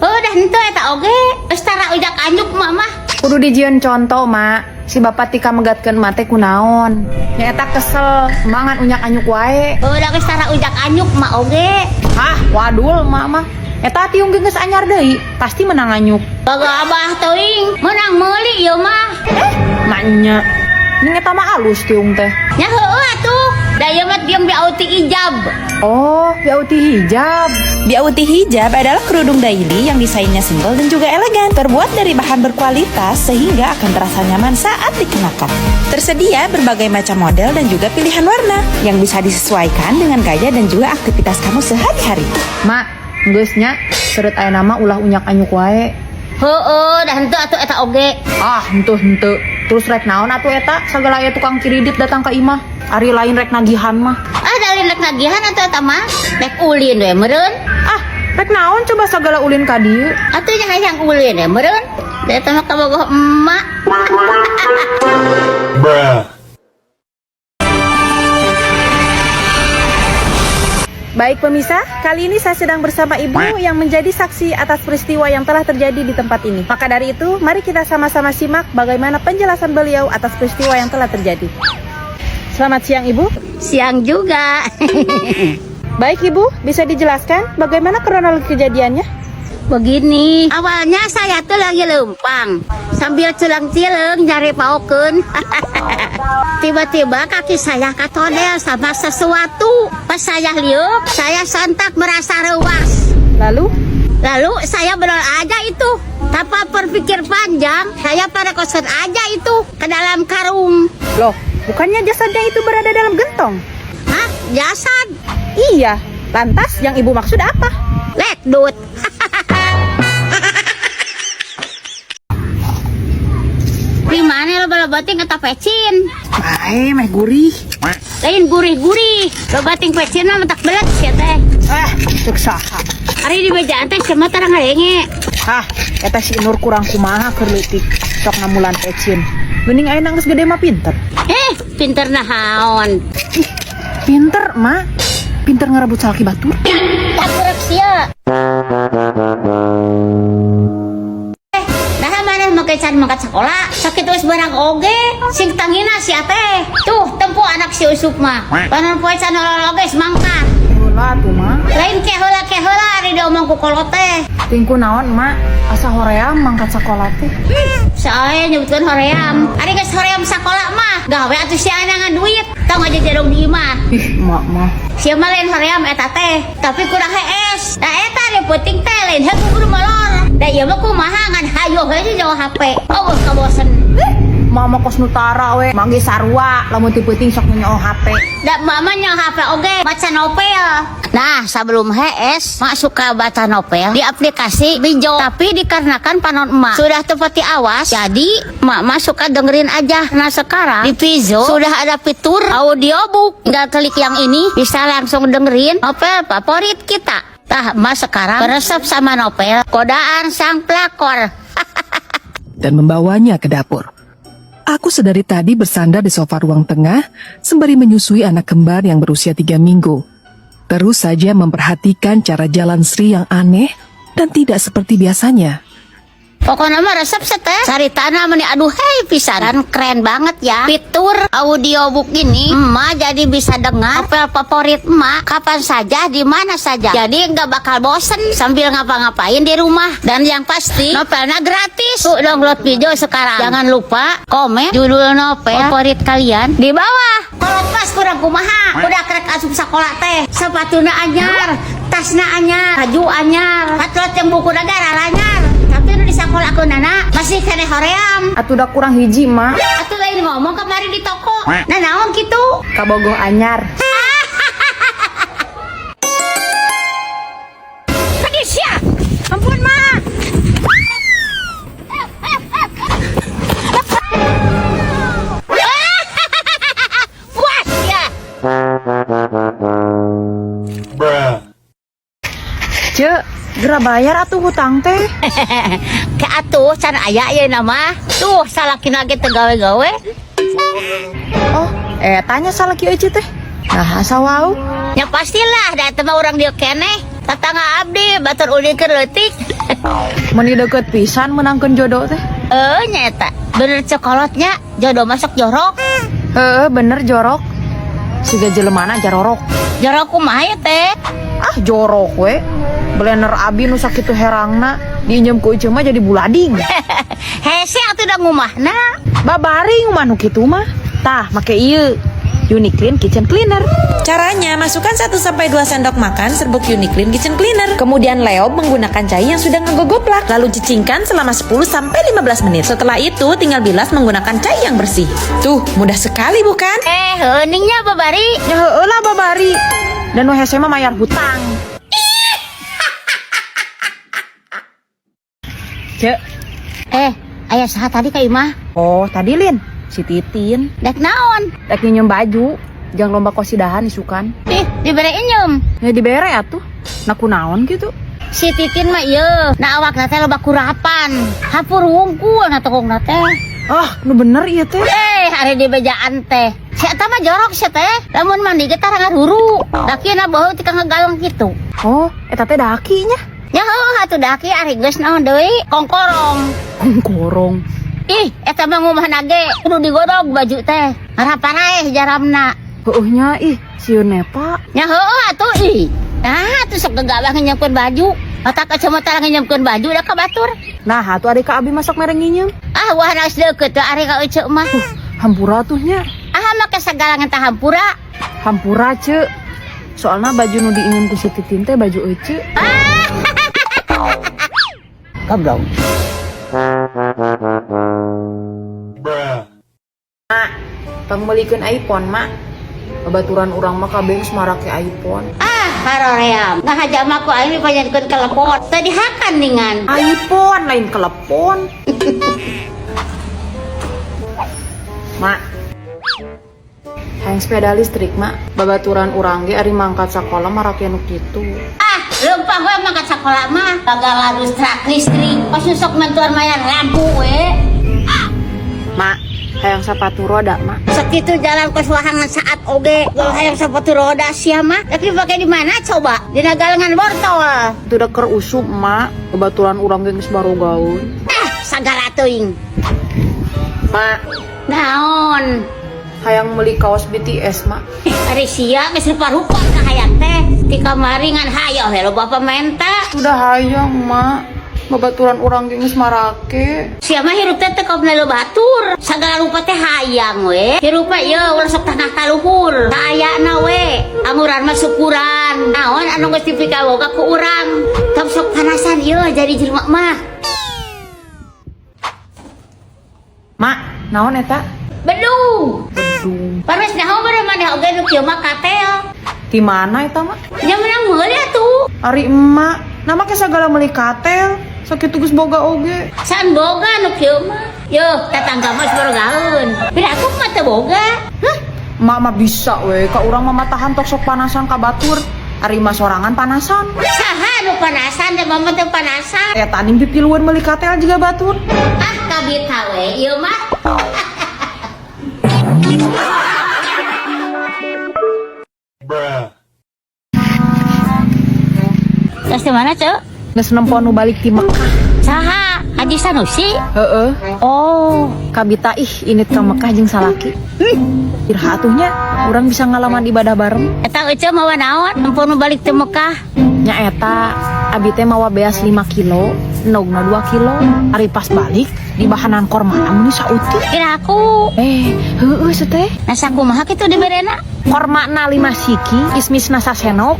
Dah henteu eta oge. Geus tara ujak anyuk mak mah. Kudu dijieun contoh mak. Si bapak tika megatkeun mah teh kunaon. Nya eta kesel, emak ngan unyak anyuk wae. Udah geus tara ujak anyuk mak oge. Hah, wadul emak mah. Eta tiung geus anyar deui, pasti menang anyuk. Baga abah teuing, menang meuli ieu mah. Maknya, ning eta mah alus tiung teh. Nya heueuh atuh. Da ieu mah biang biauti ijab. Oh, biauti hijab. Biauti hijab adalah kerudung daily yang desainnya simpel dan juga elegan. Terbuat dari bahan berkualitas sehingga akan terasa nyaman saat dikenakan. Tersedia berbagai macam model dan juga pilihan warna yang bisa disesuaikan dengan gaya dan juga aktivitas kamu sehari-hari. Mak, geus nya seureut aya nama ulah unyak anyuk wae. Heueuh, dah henteu atuh eta oge. Ah, henteu. Terus rek naon atuh eta sagala aya tukang kiridit datang ke imah. Ari lain rek nagihan mah. Dari rek nagihan atuh eta mah. Rek ulin we meureun. Ah, rek naon coba sagala ulin ka dieu. Atuh nya hayang ulin we meureun. Da eta mah kabogoh emak. Baik pemirsa, kali ini saya sedang bersama ibu yang menjadi saksi atas peristiwa yang telah terjadi di tempat ini. Maka dari itu, mari kita sama-sama simak bagaimana penjelasan beliau atas peristiwa yang telah terjadi. Selamat siang ibu. Siang juga. Baik ibu, bisa dijelaskan bagaimana kronologi kejadiannya? Begini, awalnya saya tuh lagi lempang sambil cilang-cilang nyari paukeun. Tiba-tiba kaki saya katodel sama sesuatu. Pas saya liuk, saya sontak merasa ruas. Lalu saya berol aja itu. Tanpa berpikir panjang, saya pada kosong aja itu ke dalam karung. loh, bukannya jasadnya itu berada dalam gentong? Hah? Jasad? Iya, lantas yang ibu maksud apa? Lekdut. Di mana lo balabating kata pecin? Bae meh gurih. Lain gurih-gurih. Lo bating pecin mah mentak belat sih teh. Cek saha. Hari di bejaan teh cuma tarang ngalenge. Hah, eta si Nur kurang kumaha keur leutik. Sok ngamulan pecin. Geuning ayeuna geus gede mah pinter. Pinter nahaon. Pinter, mak. Pinter ngerebut salaki batur. Takrek sia. Nah mana makecan mangkat sekolah. Sakit wis barang oge. Sing tangina sia teh. Tuh, tempo anak si Usup mah. Panon poe can olologes mangkat. Heula tuh, mak. Lain keheula ari diomong ku kolot teh. Tingku naon, mak? Asa hoream mangkat sekolah teh. Sae nyebutkeun hoream. Ari geus hoream sakola mah gawe atuh si anangan duit. Tong aja jadong di imah. Ih, mak mah. Sia mah lain hoream eta teh, tapi kurang hees. Da eta de penting teh lain heuh kudu molor. Da ieu mah kumaha ngan hayo heeh jauh HP. Oh, kabosen. Mama kos nutara we, mangge sarua, lamun ti peuting sok nyoho HP. Da mama nyaho HP oge baca novel. Nah, sebelum hees, mak suka baca novel di aplikasi Bijo. Tapi dikarenakan panon emak sudah tepati awas, jadi mak suka dengerin aja. Nah sekarang di Bijo sudah ada fitur audiobook. Tinggal klik yang ini, bisa langsung dengerin novel favorit kita. Tah, mak sekarang beresep sama novel Godaan Sang Pelakor. Dan membawanya ke dapur. Aku sedari tadi bersandar di sofa ruang tengah sembari menyusui anak kembar yang berusia 3 minggu. Terus saja memperhatikan cara jalan Sri yang aneh dan tidak seperti biasanya. Pokoknya mah resep seteh caritana meni aduh hei pisan. Dan keren banget ya fitur audiobook ini. Emak jadi bisa dengar novel favorit emak kapan saja di mana saja. Jadi nggak bakal bosen sambil ngapa-ngapain di rumah. Dan yang pasti novelnya gratis. Tuh download video sekarang. Jangan lupa komen judul novel favorit kalian di bawah. Kalau pas kurang kumaha udah krek asup sekolah teh. Sepatuna anyar, tasna anyar, baju anyar, patrot yang buku negara anyar. Tapi di sekolah aku nana masih kene hoream. Atuh udah kurang hiji, mak. Atuh lain ngomong kemarin di toko. Nah naon gitu? Kabogoh anyar. Pedis ya? Ampun mah. Puas ya. Cek, gera bayar atuh hutang teh. Ke atuh can aya ye nama. Tuh salakina ge teu gawe-gawe. Oh, tanya salah kieu teh. Nah, asa wau. Ya pastilah da teh mah urang dieu keneh. Tatangga abdi batur ulikeun leutik. Mun deket pisan menangkeun jodoh teh. Nyata. Bener cokolotnya jodoh masuk jorok. Heeh, bener jorok. Siga jelemana jarorok. Jorok kumaha ya teh? Ah, jorok we. Blender abi nu sakitu herangna diinjem ku iceu mah jadi bulading. Hese atuh da ngumahna. Babari ngumah nu kitu mah. Tah, make ieu. Uniclean Kitchen Cleaner. Caranya, masukkan 1-2 sendok makan serbuk Uniclean Kitchen Cleaner. Kemudian leop menggunakan cai yang sudah ngegogoplak. Lalu cicingkan selama 10-15 menit. Setelah itu, tinggal bilas menggunakan cai yang bersih. Tuh, mudah sekali bukan? Heuningnya babari. Ya heueuh lah babari. Dan nu hese mah mayar hutang. Cek. Aya saha tadi ka imah? Oh, tadi Lin. Si Titin. Dek naon? Dek nyenyem baju. Jangan lomba kosidahan isukan. Dibere inyum. Ya dibere atuh. Naku naon gitu. Si Titin mah ieu, na awakna teh loba kurapan. Hapur wungkul na tokongna teh. Ah, nu bener ieu teh. Hari di bejaan teh. Si eta mah jorok si teh. Lamun mandi ge tarang huru. Dakina beuh ti ngagalang kitu. Oh, eta teh dakinya. Ya heuh atuh daki ari geus naon deui? Kongkorong. Korong. Eta mah ngumahna ge kudu digodog baju teh. Haraparaeh jaramna. Heueuhnya sieun nepa. Ya heueuh atuh Nah, atuh sok gegabah ngenyamkeun baju. Otak kacamata tara ngenyamkeun baju da ka batur. Nah, atuh ari ka abi masak mere nginyem. Ah, wah geus deukeut teh ari ka eceuk mah. Hampura atuhnya. Make sagalangan tah hampura. Hampura, Ceu. Soalna baju nu diinjem ku si Titin teh baju ece. Goblok. Mak, pangmelikeun iPhone, Mak. Babaturan urang mah kabeh geus marake iPhone. Haroream. Nah hajama ku aing dipanjatkeun telepon. Tadi hakan ningan. iPhone lain telepon. Mak. Hayang sepeda listrik, Mak. Babaturan urang ge ari mangkat sakola marake nu kitu. Lupa gue mangkat sekolah mah kagak harus trak listrik. Pas susok mentuan mayar lampu we. Mak, hayang sepatu roda, Mak. Sekitu jalan ke suahangan saat oge. Kalau hayang sepatu roda sia mah. Tapi pakai di mana coba? Di Nagalengan Bortol. Itu udah ker usum, Mak. Babaturan urang ge geus baru gaun. Sagala teuing. Mak, Naon? hayang meuli kaos BTS, Mak. Ari sia geus rupa-rupa na hayang teh. Ti kamari ngan hayo hello Bapak menta. Udah hayang, Mak. babaturan orang geus marake. Sia mah hirup teh teu na batur. Sagala rupa teh hayang we. Hirup mah ieu ulah sok tangah kaluhur. Kaayana we. Amuran mah syukuran. Naon anu geus dipikawoga ku urang. Tong sok panasan ieu jadi jelema mah. Mak, naon eta? Bedung. Paras naon beureum maneh oge nu kieu mah katel. Di mana eta, Mak? Nya menang meuli atuh. Ari emak, nama ke segala meuli katel. Sakit tugas boga oge. San boga nu kieu mah. Yo, tetangga mah baru gaun. Bila aku mah teu boga. Hah? Emak mah bisa we, ka urang mah matahan tok sok panasan ka batur. Ari mah sorangan panasan. Saha nu panasan teh mah teu panasan. Eta ning pipiluan meuli katel juga batur. Ah, kabita we ieu mah. Terus di mana, Cuk? Geus nempo nu balik ti Mekah. Saha? Haji Sanusi? Heeh. Oh, Kabita init ka Mekah jeung salaki. Irha atuhnya urang bisa ngalaman ibadah bareng. eta euceum mawa naon? Ampun nu balik teh Mekah. Nya eta abi teh mawa beas 5 kilo, endogna 2 kilo. Ari pas balik di bahanan korma mun sauti. Kira aku. Heueuh teh. Nasa kumaha kitu diberena? Kormana 5 siki, ismisna sasenok,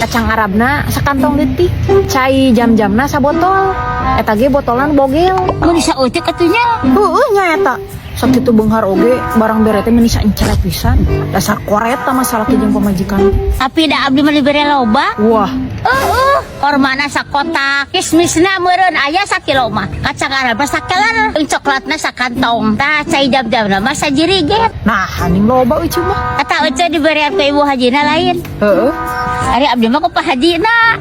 kacang arabna sakantong leutik, cai jam-jamna sabotol. Eta ge botolan bogel. Mun sautik atunya. Heueuh nya eta. Sakitu beunghar oge barang bere teh meunisa encerep pisan. Dasar koret tah masalah jeung pamajikan. Api da abdi mah dibere loba. Wah, Kormana sakotak, kismisna meureun aya sakilo mah. Kacang arab sakeler, coklatna sakantong. Tah cai jam-jamna mah sajiriget. nah haning loba euy mah. Eta euceum diberian ku ibu hajina lain. Heeh. Ari abdi mah ku pahajina.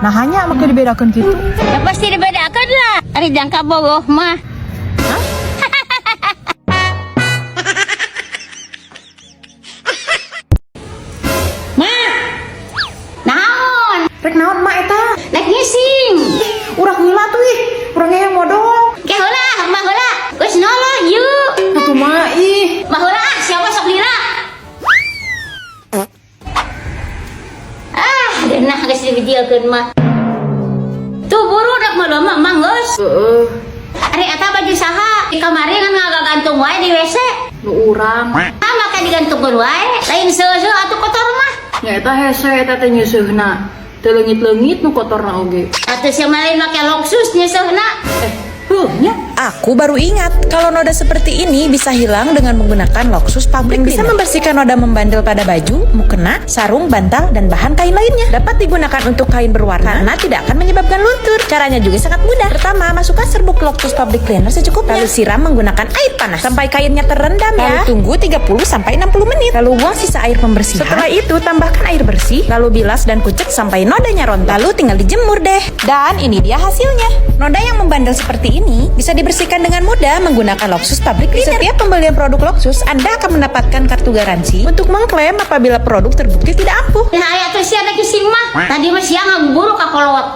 Nah hanya maka dibedakeun kitu. Ya pasti dibedakeun lah. Ari jangka bogoh mah. Rek naon mak eta? Naik ngising. Urang heula tuh ih. Urang yang modal. Ke heula, mah heula. Geus noloh yuk. Atuh mah ih. Mah heula siapa sok lila. Geunah geus divideokeun mah. Tuh buru dak mah mah geus. Heeh. Ari eta baju saha? Di kamari kan ngagagantung wae di WC. Nu urang. Ah maka digantungkeun wae. Lain seueuh atuh kotor mah. Nya eta hese eta teh nyeuseuna. Teu leungit-leungit nu kotorna oge. Atuh sia lain make loksus nyeuseuna. Nya Aku baru ingat kalau noda seperti ini bisa hilang dengan menggunakan Loxus Public Cleaner. Bisa membersihkan noda membandel pada baju, mukena, sarung, bantal, dan bahan kain lainnya. Dapat digunakan untuk kain berwarna karena tidak akan menyebabkan luntur. Caranya juga sangat mudah. Pertama, masukkan serbuk Loxus Public Cleaner secukupnya. Lalu siram menggunakan air panas sampai kainnya terendam ya. Lalu tunggu 30-60 menit. Lalu buang sisa air pembersihan. Setelah itu tambahkan air bersih, lalu bilas dan kucek sampai nodanya rontok. Lalu tinggal dijemur deh. Dan ini dia hasilnya. Noda yang membandel seperti ini bisa dibersihkan dengan mudah menggunakan Loxus Public Cleaner. Di setiap pembelian produk Loxus, Anda akan mendapatkan kartu garansi untuk mengklaim apabila produk terbukti tidak ampuh. Nah aya teh sia na gising mah. Tadi mah sia ngaburu ka kolot.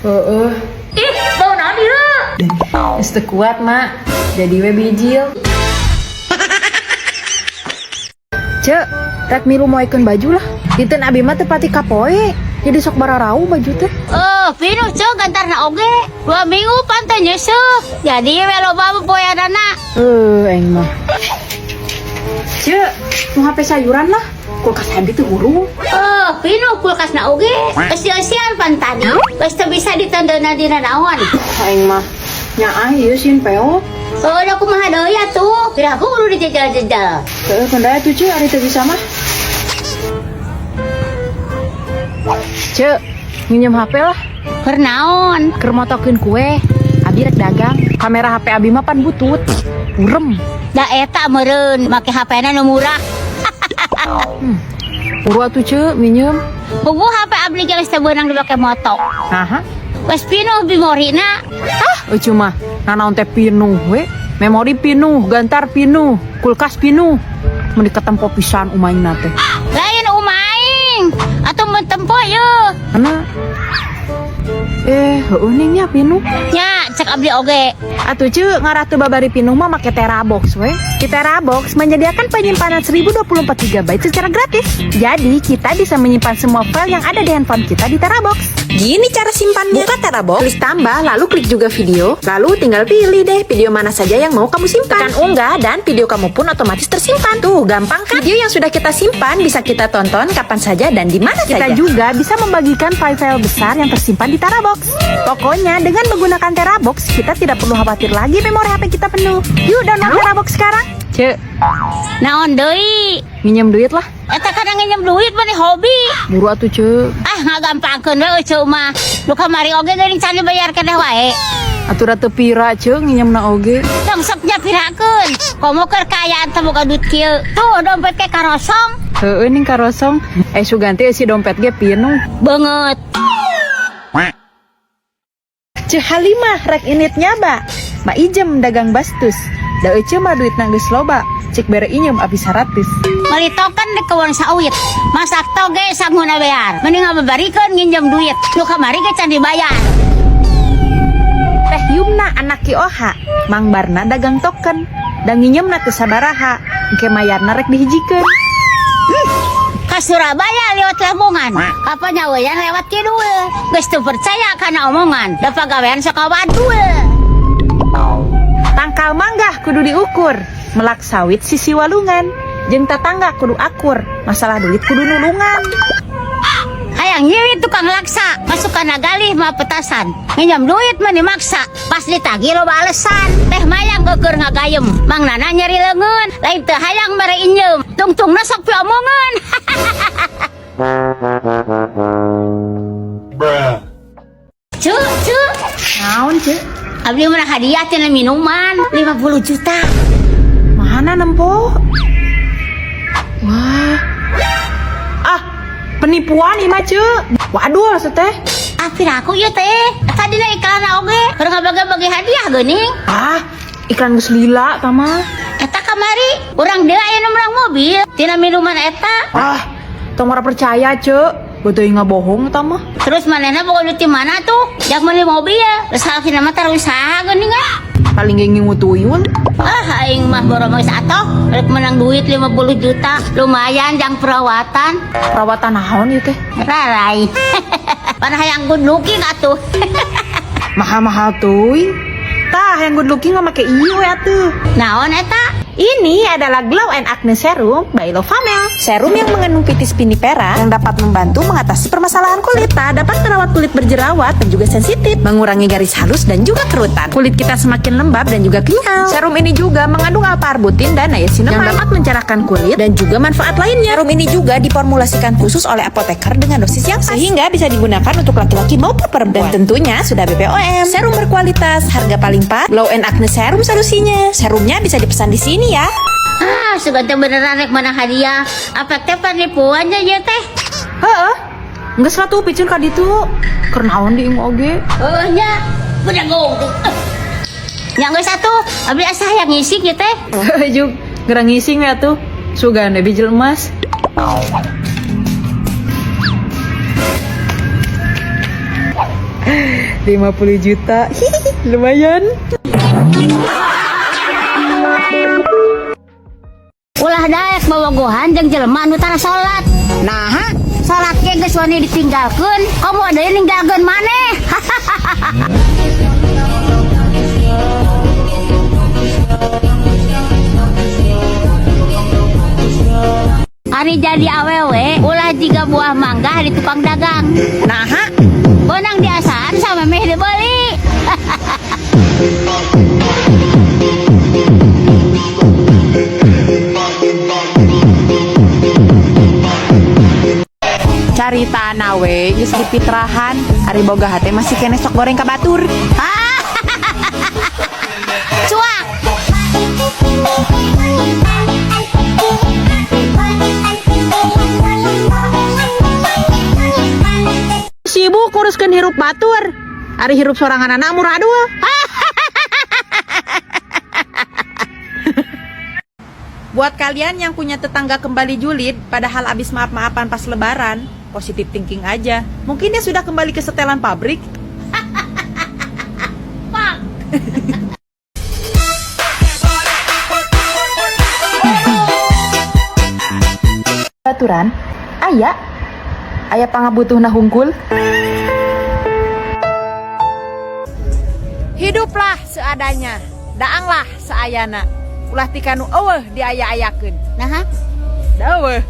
heeh. Ih, bau naon ieu? Geus teu kuat mak. Jadi we bijil. Cek, rek milu moekeun baju lah. Dinten abi mah teu pati kapoe. Jadi sok bararau baju teh. Pinuh cok gantarna oge. 2 minggu pantai nyeusuh. Jadi we loba poeanana. Aing mah. Cek, mau HP sayuran lah. Kulkas hadi teu hurung. Pinuh kulkasna oge. Esi-esian pan tadi. Geus teu bisa ditandana dina naon. Aing mah. Nya ieu sin peo. Da kumaha deui atuh? Kira aku kudu dijajal-jajal. Teu kendaya tuh Cek, ari teu bisa mah. Cek, minjem HP lah. Keur naon? Keur motokeun kue. Abi rek dagang. Kamera HP abi mah pan butut. Urem. Da eta meureun make HP-na nu murah. Uru atuh Cek, minjem. Puguh HP abdi geus teu beunang dipake moto. Naha? Wes pinuh memorina. Euy mah, nanaon teh pinuh we. Memori pinuh, gantar pinuh, kulkas pinuh. Mun diketempo pisan umaingna teh. Lain umaing. Atuh mun tempo yeuh. Karena heueuh ning nya pinuh. Nya cek abdi oge. Atuh cu, ngarah teu babari pinuh mah make Terabox we. Di Terabox menyediakan penyimpanan 1024 GB secara gratis. Jadi kita bisa menyimpan semua file yang ada di handphone kita di Terabox. Gini cara simpannya. Buka Terabox, klik tambah, lalu klik juga video. Lalu tinggal pilih deh video mana saja yang mau kamu simpan. Tekan unggah dan video kamu pun otomatis tersimpan. Tuh, gampang kan? Video yang sudah kita simpan bisa kita tonton kapan saja dan di mana saja. Kita juga bisa membagikan file-file besar yang tersimpan di Terabox. Pokoknya dengan menggunakan Terabox, kita tidak perlu khawatir lagi memori HP kita penuh. Yuk download Terabox sekarang. Cek, Naon deui? minjem duit lah. Eta kadang nginjem duit mah hobi. Buru atuh cek. Ah ngagampangkeun we ceu mah. Nu kamari oge geuning can dibayar keneh wae. Atur teu pira cek nginjemna oge. Tong sok nyapirakeun. Komo keur kayaan teh boga duit kieu. Tuh dompet ke karosong. Heueuh ning karosong. Suganti si dompet ge pinuh. Banget. Ceh Halimah rek initnya ba. Ma ijem dagang bastus. Da ece mah duitna geus loba. Cek bere injem abis 100. Malitokan di kewon sawit. Masak toge sanguna bear. Mending ngababarikeun nginjem duit. Nu kamari ge can dibayar. Teh Yumna anak Ki Oha. Mang Barna dagang token. Da nginjemna teu sabaraha. Engke mayarna rek dihijikeun. Ka Surabaya lewat Lamongan. Apa nyaweyan lewat kidul. Geus teu percaya kana omongan. Da pagawean sok kawadul. Tangkal manggah kudu diukur. Melak sawit sisi walungan. Jeung tetangga kudu akur. Masalah duit kudu nulungan. Hayang nyiwi tukang laksa. Masuk kana galih mah petasan. Nginjem duit mah dimaksa. Pas ditagih loba alesan. Teh mayang geukeur ngagayem. Mang Nana nyeri leungeun. Lain teu hayang mere injem. Tungtungna sok piomongan. Cuk. Naon cek? Abdi mana hadiah tina minuman 50 juta. Mana nempo? Wah. Ah, penipuan ieu mah cek. Waduh teh. Apir aku ieu teh. Tadi na iklan oge. Keur ngabagi-bagi hadiah geuning. Ah, iklan geus lila tama. Eta kamari urang deui aya nu menang mobil tina minuman eta. Ah, tong ora percaya cek. Beuteung ngabohong tama. Terus manehna boga duit di mana tuh? Jak meuli mobil. Terus halfina mah taruh usaha geuning ah. Paling ge ngutuyun. Ah, aing mah borong geus atoh. Rek menang duit 50 juta. Lumayan jang perawatan. Perawatan naon ieu teh? Rarai. Pan hayang good looking atuh. Mahal-mahal tuh. Tah, yang good looking mah make ieu we atuh. Naon eta? Ini adalah Glow and Acne Serum by Lovamel. Serum yang mengandung pitis pinipera yang dapat membantu mengatasi permasalahan kulit. Tak dapat merawat kulit berjerawat dan juga sensitif, mengurangi garis halus dan juga kerutan. Kulit kita semakin lembab dan juga kenyal. Serum ini juga mengandung alpha-arbutin dan niacinamide yang dapat mencerahkan kulit dan juga manfaat lainnya. Serum ini juga diformulasikan khusus oleh apoteker dengan dosis yang pas, sehingga bisa digunakan untuk laki-laki maupun perempuan. Dan tentunya sudah BPOM. Serum berkualitas, harga paling pas. Glow and Acne Serum solusinya. Serumnya bisa dipesan di sini ya. Ah, sugan teh beneran rek menang hadiah. Apa teh penipuan aja ya teh? Heeh. Geus lah tuh picen ka ditu. Keur naon di imah oge? Oh nya, udah gong tuh. Yang geus atuh, abdi asa hayang ngisi kieu teh. Juk, gerang ngising ya tuh. Sugan deh bijil emas. $50 juta. Hihihi, lumayan. Ulah daek bobogohan jeung jelema anu tara salat. Nah, salat ge geus wani ditinggalkeun, komo deui ninggalkeun maneh. Ari jadi awewe, ulah jiga buah mangga di tukang dagang. Nah, bonang diasaan sama meh dibeli. Cari tanah we, geus dipitrahan. Ari boga hate masih kene sok goreng ka batur. Cuak. Sibuk uruskeun hirup batur. Ari hirup sorangan anak murah dua. Buat kalian yang punya tetangga kembali julid, padahal abis maaf-maafan pas lebaran, positif thinking aja. Mungkin dia sudah kembali ke setelan pabrik. Pak. babaturan? Aya pangabutuhna hungkul. Hiduplah seadanya, daanglah seayana. Ulah tikanu eueuh diaya-ayakeun. Nah, Daweuh.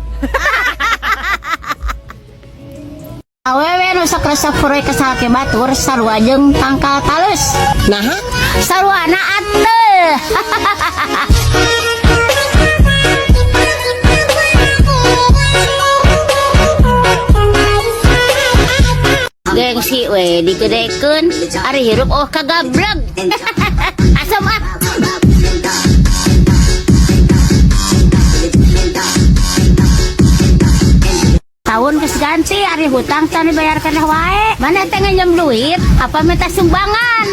awewe nu sok resep furoi kesal ke batur sarua jeung tangkal talus. Nah, saruana ateuh. Gengsi we digedekeun ari hirup kagabreg. Asam ah. Tahun geus ganti ari hutang can dibayarkeun wae. Mana teh nginjem duit apa minta sumbangan?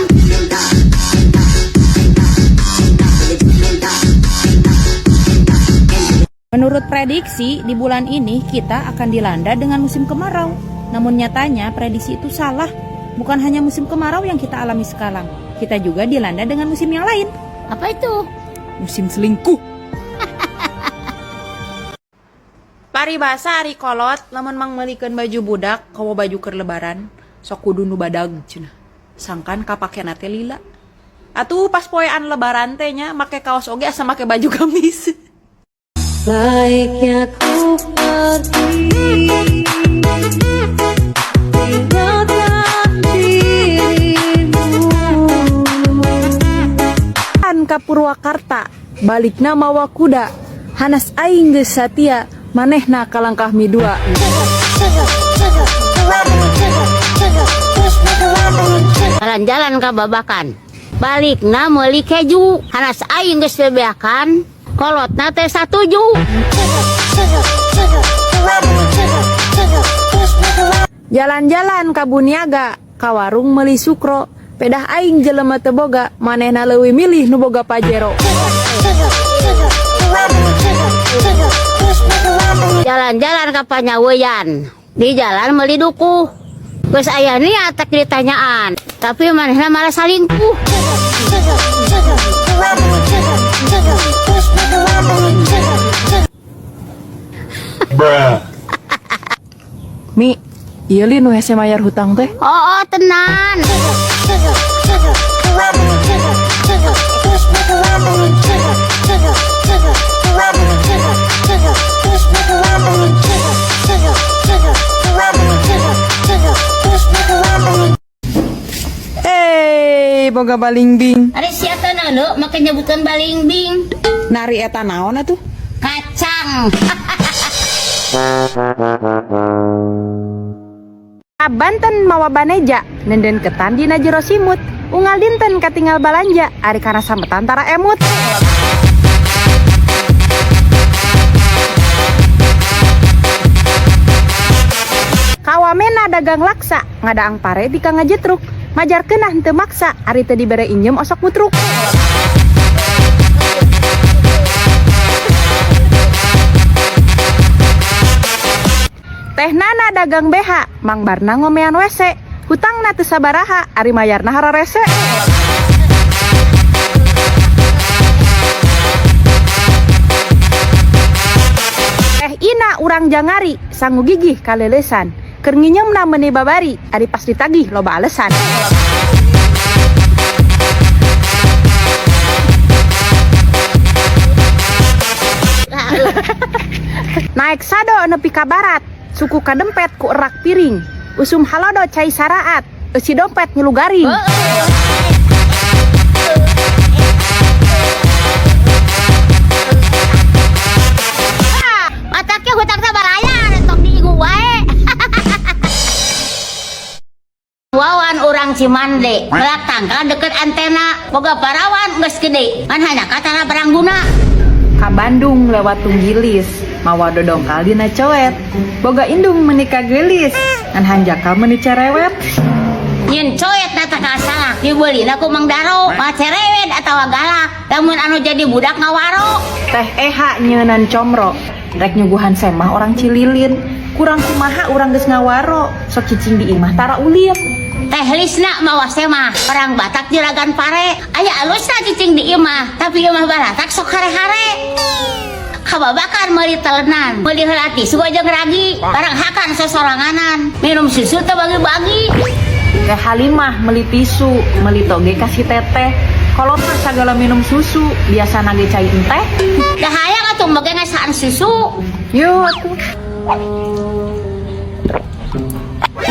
Menurut prediksi, di bulan ini kita akan dilanda dengan musim kemarau. Namun nyatanya prediksi itu salah. Bukan hanya musim kemarau yang kita alami sekarang. Kita juga dilanda dengan musim yang lain. Apa itu? Musim selingkuh. Paribasa ari kolot, lamun mang meulikeun baju budak, kawa baju keur lebaran, sok kudu nu badag cenah. Sangkan kapakena teh lila. Atuh pas poean lebaran teh nya make kaos oge asa make baju gamis. Baiknya ku pergi, tinggalkan dirimu. Ka Purwakarta, balikna mawa kuda, hanas aing geus satia, manehna kalangkah midua. Jalan-jalan ka babakan. Balikna meuli keju, hanas aing geus bebeakan. Kolotna teh satuju. Jalan-jalan ka Buniaga, ka warung meuli sukro, pedah aing jelema teu boga, manehna leuwih milih nu boga Pajero. Jalan-jalan ka Panyaweyan. Di jalan meuli dukuh. Geus aya niat tek ditanyaan, tapi manehna malah salingkuh. Mi, ieu li nu hese mayar hutang teh. Oh, tenan. Boga balingbing. Ari sia teh naon make nyebutkeun balingbing. Nari eta naon atuh? Kacang. Banten mawa baneja, nenden ketan dina jero simut. Unggal dinten katinggal balanja, ari kana sambetan tara emut. Kawamena dagang laksa, ngadaang pare di kang ngajetruk. Majar keunah henteu maksa, ari teu dibere injem osok mutruk. Teh Nana dagang BH, Mang Barna ngomean WC. Hutangna teu sabaraha, ari mayarna hararese. Teh Ina urang jangari, sangu gigih kalelesan. Keur nginyemna meuni babari, ari pas ditagih loba alesan. Naik sado nepi ka barat, suku kadempet ku erak piring. Usum halodo cai saraat, eusi dompet ngilu garing. Matake hutang sabaraya retok diingu wae. Wawan urang Cimande, melak tangkal deket antena, boga parawan geus gede, kan hanya katana barang guna. Ka Bandung lewat Tunggilis, mawa dodongkal dina coet. Boga indung menikah gelis, ngan hanjakal meuni cerewet. Yen coet nata kasalak, dibeulina ku Mang Daro, mah cerewet atawa galak, lamun anu jadi budak ngawaro. Teh Eha nyeunan comro, rek nyuguhan semah orang Cililin. Kurang kumaha urang geus ngawaro, sok cicing di imah tara uliep. Teh Lisna mawa semah, orang Batak juragan pare. Aya alusna cicing di imah, tapi imah Batak sok hare-hare. Kababakan meuli telenan, meuli heula tisu aja ngeragi. Barang hakan sesoranganan. Minum susu teh bagi-bagi. Teh Halimah meli tisu, meli toge kasih teteh. Kalau mah segala minum susu, biasa nage cai teh. Dah hayang atuh make ngasaan susu. Yo atuh.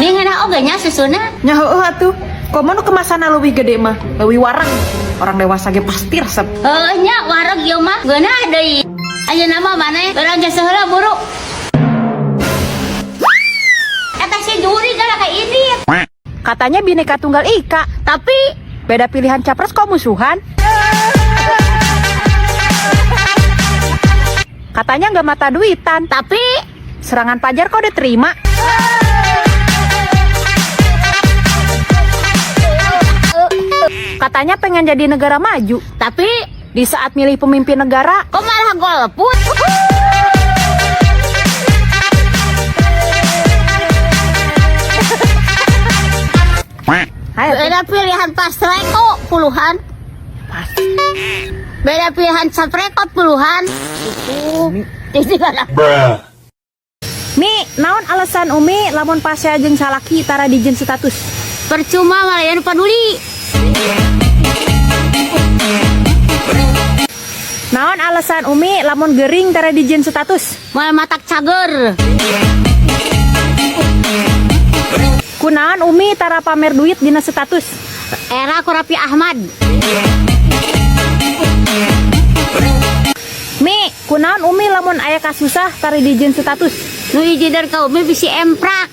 Ning enak oge nya susuna. Nya heueuh atuh. Komo nu kemasanna leuwih gede mah, leuwih wareng. Orang dewasa ge pasti resep. Heuh nya wareg ieu mah geuna deui. Ayeuna mah maneh urang geus heula buru. Eta si juri gara ka Idit. Katanya Bhinneka Tunggal Ika, Tapi beda pilihan capres kok musuhan? Katanya nggak mata duitan, tapi serangan pajar kok diterima? Katanya pengen jadi negara maju, tapi di saat milih pemimpin negara, kok malah golput? ayo Beda pilihan pas reko puluhan. Beda pilihan saprekot puluhan. Itu kan. Mi, naon alasan Umi lamun pasea jeung salaki tara dijen status? Percuma malayan peduli. Naon alasan Umi lamun gering tara dijen status? Mal matak cager. Kunaon Umi tara pamer duit dina status? Era Kurapi Ahmad. Mi, kunaon Umi lamun aya kasusah tara dijen status? Nu hiji dari kau me bisi emprak.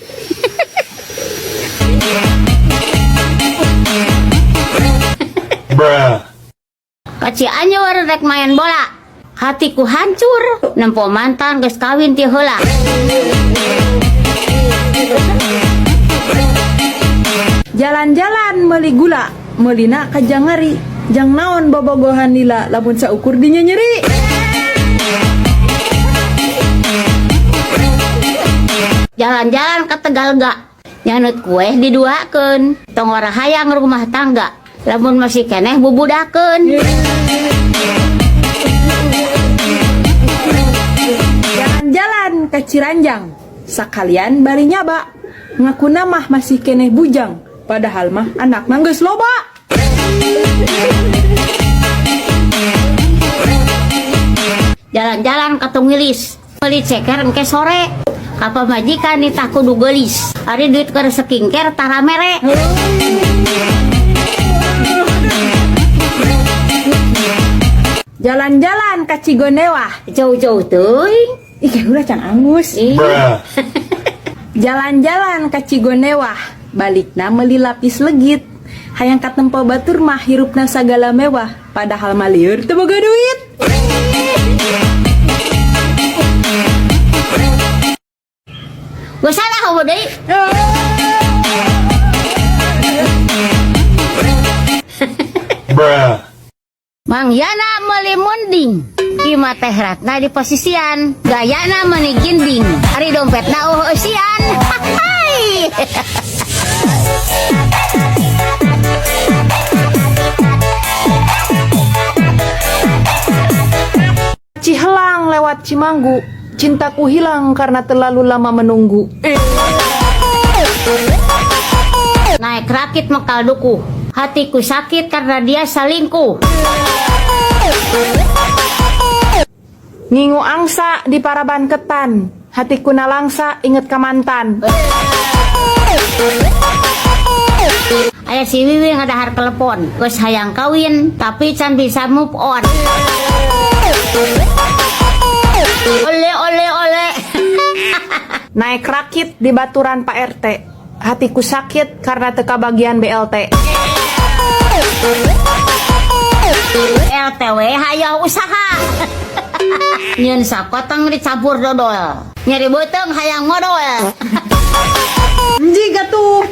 Kaci anyur rek main bola. Hatiku hancur, nempo mantan geus kawin ti heula. Jalan-jalan meuli gula, meulina ka Jangari. Jang naon bobogohan lila lamun saukur dinya nyeri. Jalan-jalan ke Tegalga. Nyanut kue diduakeun. Tong ora hayang rumah tangga. Lamun masih keneh bubudakeun. Jalan-jalan ke Ciranjang, sakalian bari nyaba. Ngakuna mah masih keneh bujang, padahal mah anak geus loba. Jalan-jalan ke Tungilis. Beli ceker engke sore. Apa majikan nitah kudu gelis. Ari duit keur skincare tara mere. Jalan-jalan ke Cigondewa, Jauh-jauh teuing. ih ulah can angus. Jalan-jalan ke Cigondewa, balikna meuli lapis legit. Hayang katempo batur mah hirupna sagala mewah, padahal mah lieur teu boga duit. Gue salah kamu deui. Mang Yana meuli munding. Ima teh ratna di posisian. Gayana meuni ginding. Ari dompetna eueusian. Hai. Cihelang lewat Cimanggu, cintaku hilang karena terlalu lama menunggu. Naik rakit mekal duku. Hatiku sakit karena dia selingkuh. Ngingu angsa di Paraban Ketan, hatiku nalangsa inget ka mantan. Aya si Wiwi ngadahar telepon. Geus hayang kawin tapi can bisa move on. Ole. Naik rakit di Baturan Pak RT, hatiku sakit karena teka bagian BLT. LTW hayang usaha. Nyeun sakoteng dicampur dodol. Nyeri beuteung hayang modal. Jiga tuh.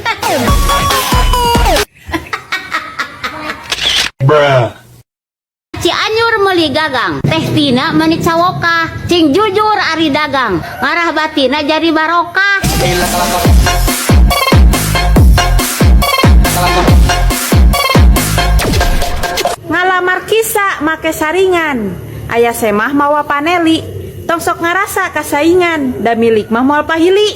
Cianjur meuli gagang, Teh Tina meuni cawoka, cing jujur ari dagang, ngarah batina jadi barokah. Ngalamar kisah make saringan, aya semah mawa paneli, Tong sok ngarasa kasaingan, da milik mah moal pahili.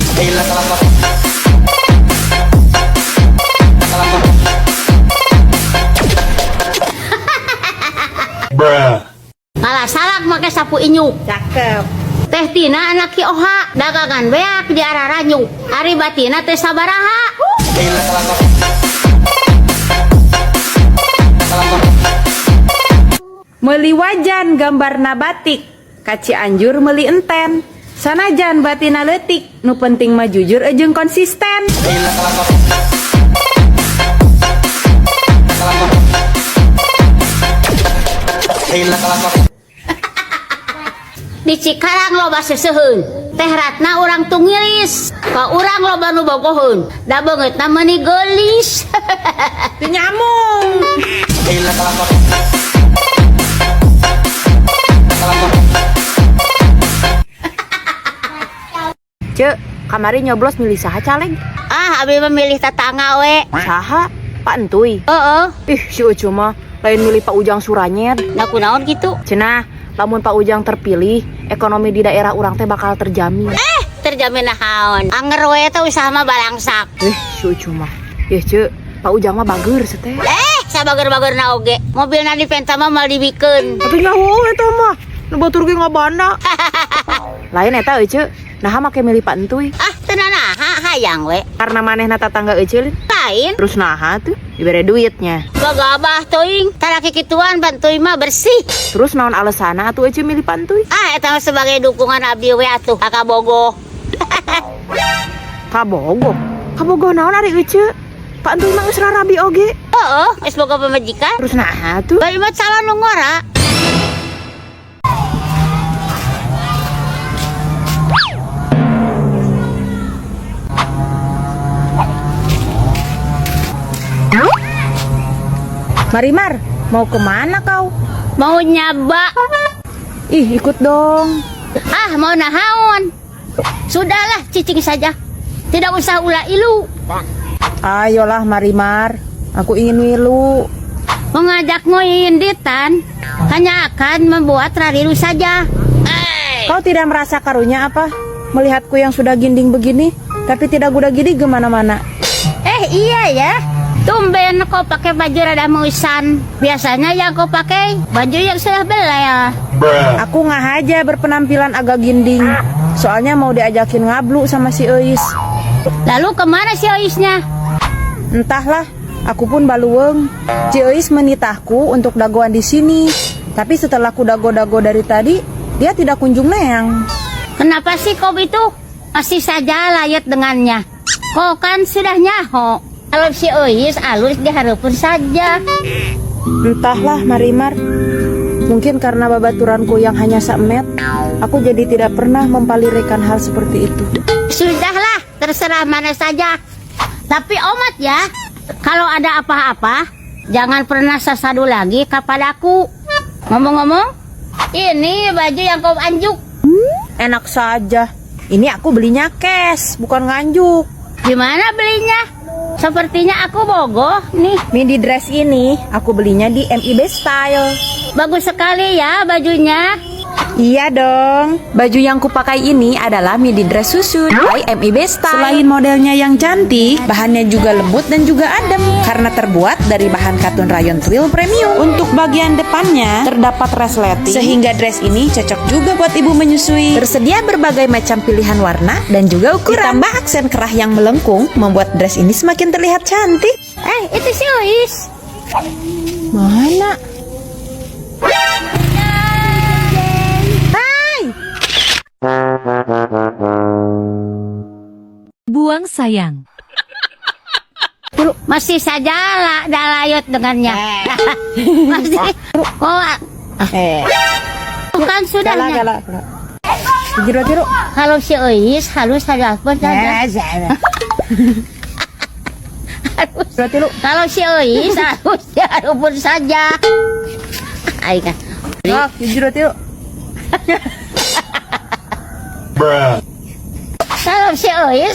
Kalah salak make sapu inyuk. Cakep. Teh Tina anak Ki Oha dagangan beak di Araranyuk. Ari batina teh sabaraha. Meuli wajan gambarna batik, kaci anjur meuli enten. Sanajan batina leutik, nu penting mah jujur jeung konsisten. Di Cikarang loba seseuheun. Teh Ratna urang tungilis. Ka urang loba nu bogoheun. Da beungeutna meuni geulis. Teu nyamung. Cek, kamari nyoblos milih saha caleg? Ah, abi memilih tetangga we. Saha? Pak Entuy. Heeh. Ih, si Ucu mah lain milih Pak Ujang Suranyet. Da kunaon gitu? Cenah, lamun Pak Ujang terpilih, ekonomi di daerah urang teh bakal terjamin. Terjamin naon. Anger we teh usaha mah balangsak. Si Ucu mah. Yeh, Cek, Pak Ujang mah bager seteh. Sabager-bagerna oge. Mobilna di penta mah mal dibikeun. Atuh nyaho eta mah. Nu batur ge ngabana. Lain eta euy, Cek. Nah, make milih Pak Entuy. Ah, teu naha hayang we. Karena manehna tatangga euceul. Lain. Terus naha tuh? Dibere duitnya. Gagabah teuing. Tara kikituan bantuy mah bersih. Terus naon alesana atuh euceul milih Pak Entuy? Ah, eta mah sebagai dukungan abdi we atuh. Kakak Bogo. Kabogoh. Kabogoh naon ari euceul? Pak Entuy mah geus rarabi oge. Heeh, geus boga pamajikan. Terus naha tuh? Bari mah calon nu ngora. Marimar, mau kemana kau? Mau nyaba. Ih, ikut dong. Ah, mau nahaon. Sudahlah, cicing saja. Tidak usah ulah ilu. Ayolah Marimar, aku ingin wilu. Mengajak ngoyinditan hanya akan membuat rariru saja. Kau tidak merasa karunya apa? Melihatku yang sudah ginding begini, tapi tidak guda-gidi kemana-mana. Iya ya. Tumben kau pakai baju rada musan. Biasanya yang kau pakai baju yang sudah belel. Aku nggak aja berpenampilan agak ginding. Soalnya mau diajakin ngablu sama si Eis. Lalu kemana si Oisnya? Entahlah, aku pun balueng. Si Eis menitahku untuk dagoan di sini. Tapi setelah ku dago-dago dari tadi, dia tidak kunjung neang. Kenapa sih kau itu masih saja layat dengannya? Kau kan sudah nyaho. Kalau si Ois alus diharapun saja. Entahlah Marimar. Mungkin karena babaturanku yang hanya semet, aku jadi tidak pernah mempalirikan hal seperti itu. Sudahlah, terserah mana saja. Tapi omat ya, kalau ada apa-apa, jangan pernah sesadu lagi kepadaku. Ngomong-ngomong, ini baju yang kau anjuk. Enak saja. Ini aku belinya cash, bukan nganjuk. Gimana belinya? Sepertinya aku bogoh nih. Midi dress ini aku belinya di MIB Style. Bagus sekali ya bajunya. Iya dong. Baju yang kupakai ini adalah midi dress susun by MIB Style. Selain modelnya yang cantik, bahannya juga lembut dan juga adem karena terbuat dari bahan katun rayon twill premium. Untuk bagian depannya terdapat resleting sehingga dress ini cocok juga buat ibu menyusui. Tersedia berbagai macam pilihan warna dan juga ukuran. Ditambah aksen kerah yang melengkung membuat dress ini semakin terlihat cantik. Itu si Ois. Mana? Buang sayang. Masih saja layot dengannya. Masih. Bukan sudahnya. Tiru-tiru. Kalau si Ois halus saja pun saja. Tiru-tiru. Kalau si Ois halus ya pun saja. Aika. Oh, tiru-tiru. Kalau si Ois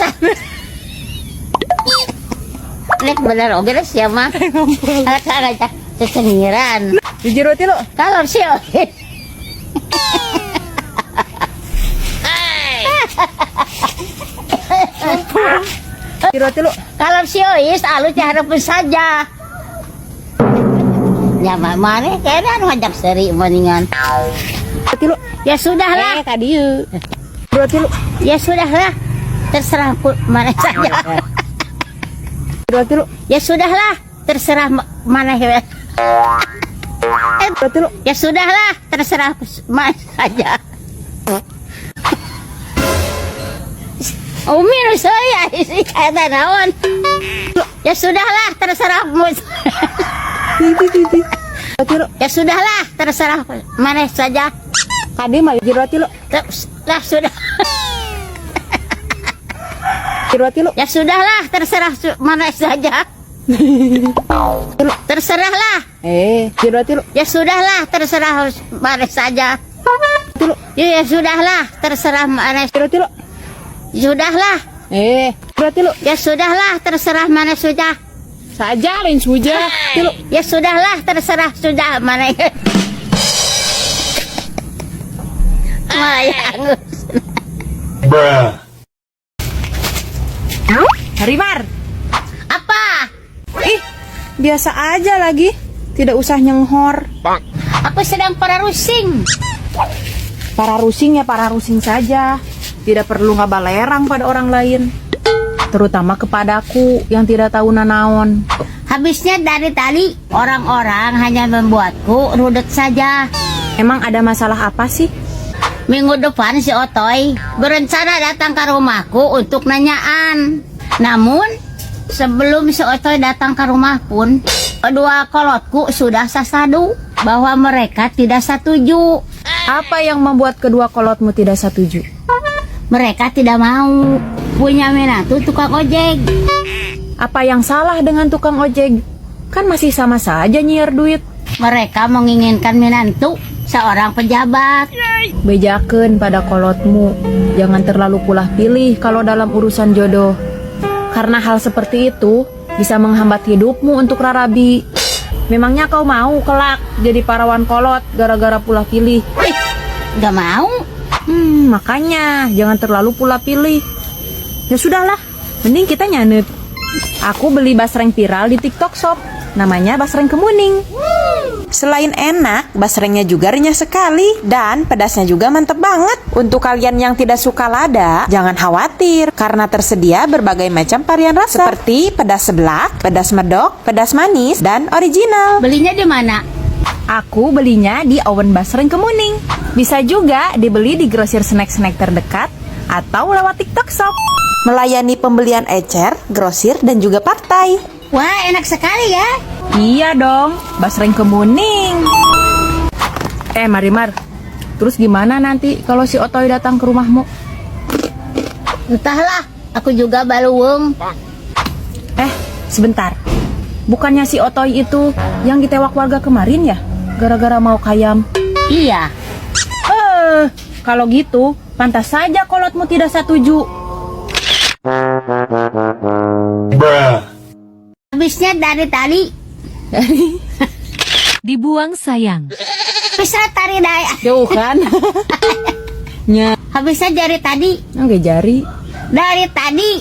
Nek bener oke deh siapa? Anak aja kesengiran. Tiru-tiru. Kalau si Ois Kira tilu. Kalau si Ois, alus harapin saja. Ya mana kayaknya anu ngajak seri mendingan. Tilu. Ya sudahlah. Tadi Kira tilu. Ya sudahlah. Terserah mana saja. Kira tilu. Ya sudahlah. Terserah mana Kira tilu. Ya sudahlah. Terserah mana saja. Minus saya isi kata naon. Ya sudahlah. Terserahmu. Ya sudahlah. Terserah mana saja. Tadi mah kira tilu. Lah sudah. Kira tilu. Ya sudahlah, terserah mana saja. Terserahlah. Kira tilu. Ya sudahlah, terserah mana saja. Tilu. Ya sudahlah, terserah mana. Kira tilu. Sudahlah. Kira tilu. Ya sudahlah, terserah mana sudah. Saja lain suja. Tilu. Ya sudahlah, terserah sudah mana. Mayang. Harimar. Apa? Ih, biasa aja lagi. Tidak usah nyenghor. Aku sedang para rusing. Para rusing ya para rusing saja. Tidak perlu ngabalerang pada orang lain. Terutama kepadaku yang tidak tahu nanaon. Habisnya dari tadi orang-orang hanya membuatku rudet saja. Emang ada masalah apa sih? Minggu depan si Otoy berencana datang ke rumahku untuk nanyaan. Namun sebelum si Otoy datang ke rumah pun kedua kolotku sudah sasadu bahwa mereka tidak setuju. Apa yang membuat kedua kolotmu tidak setuju? Mereka tidak mau punya menantu tukang ojek. Apa yang salah dengan tukang ojek? Kan masih sama saja nyiar duit. Mereka menginginkan menantu seorang pejabat. Bejakeun pada kolotmu. Jangan terlalu pulah pilih kalau dalam urusan jodoh. Karena hal seperti itu bisa menghambat hidupmu untuk rarabi. Memangnya kau mau kelak jadi parawan kolot gara-gara pulah pilih? Gak mau. Makanya jangan terlalu pula pilih. Ya sudahlah, mending kita nyanet. Aku beli basreng viral di TikTok Shop. Namanya basreng kemuning. Selain enak, basrengnya juga renyah sekali dan pedasnya juga mantep banget. Untuk kalian yang tidak suka lada, jangan khawatir karena tersedia berbagai macam varian rasa seperti pedas seblak, pedas medok, pedas manis, dan original. Belinya di mana? Aku belinya di Owen Basreng Kemuning. Bisa juga dibeli di grosir snack-snack terdekat atau lewat TikTok Shop. Melayani pembelian ecer, grosir, dan juga partai. Wah, enak sekali ya. Iya dong, Basreng Kemuning. Marimar, terus gimana nanti kalau si Otoy datang ke rumahmu? Entahlah, aku juga baluung. Sebentar. Bukannya si Otoy itu yang ditewak warga kemarin ya? Gara-gara mau kayam. Iya. Kalau gitu, pantas saja kolotmu tidak setuju. Habisnya dari tadi Dibuang sayang. bisa tari daya. Jauh kan? Nya, Habisnya dari tadi. nggak jari. Dari tadi.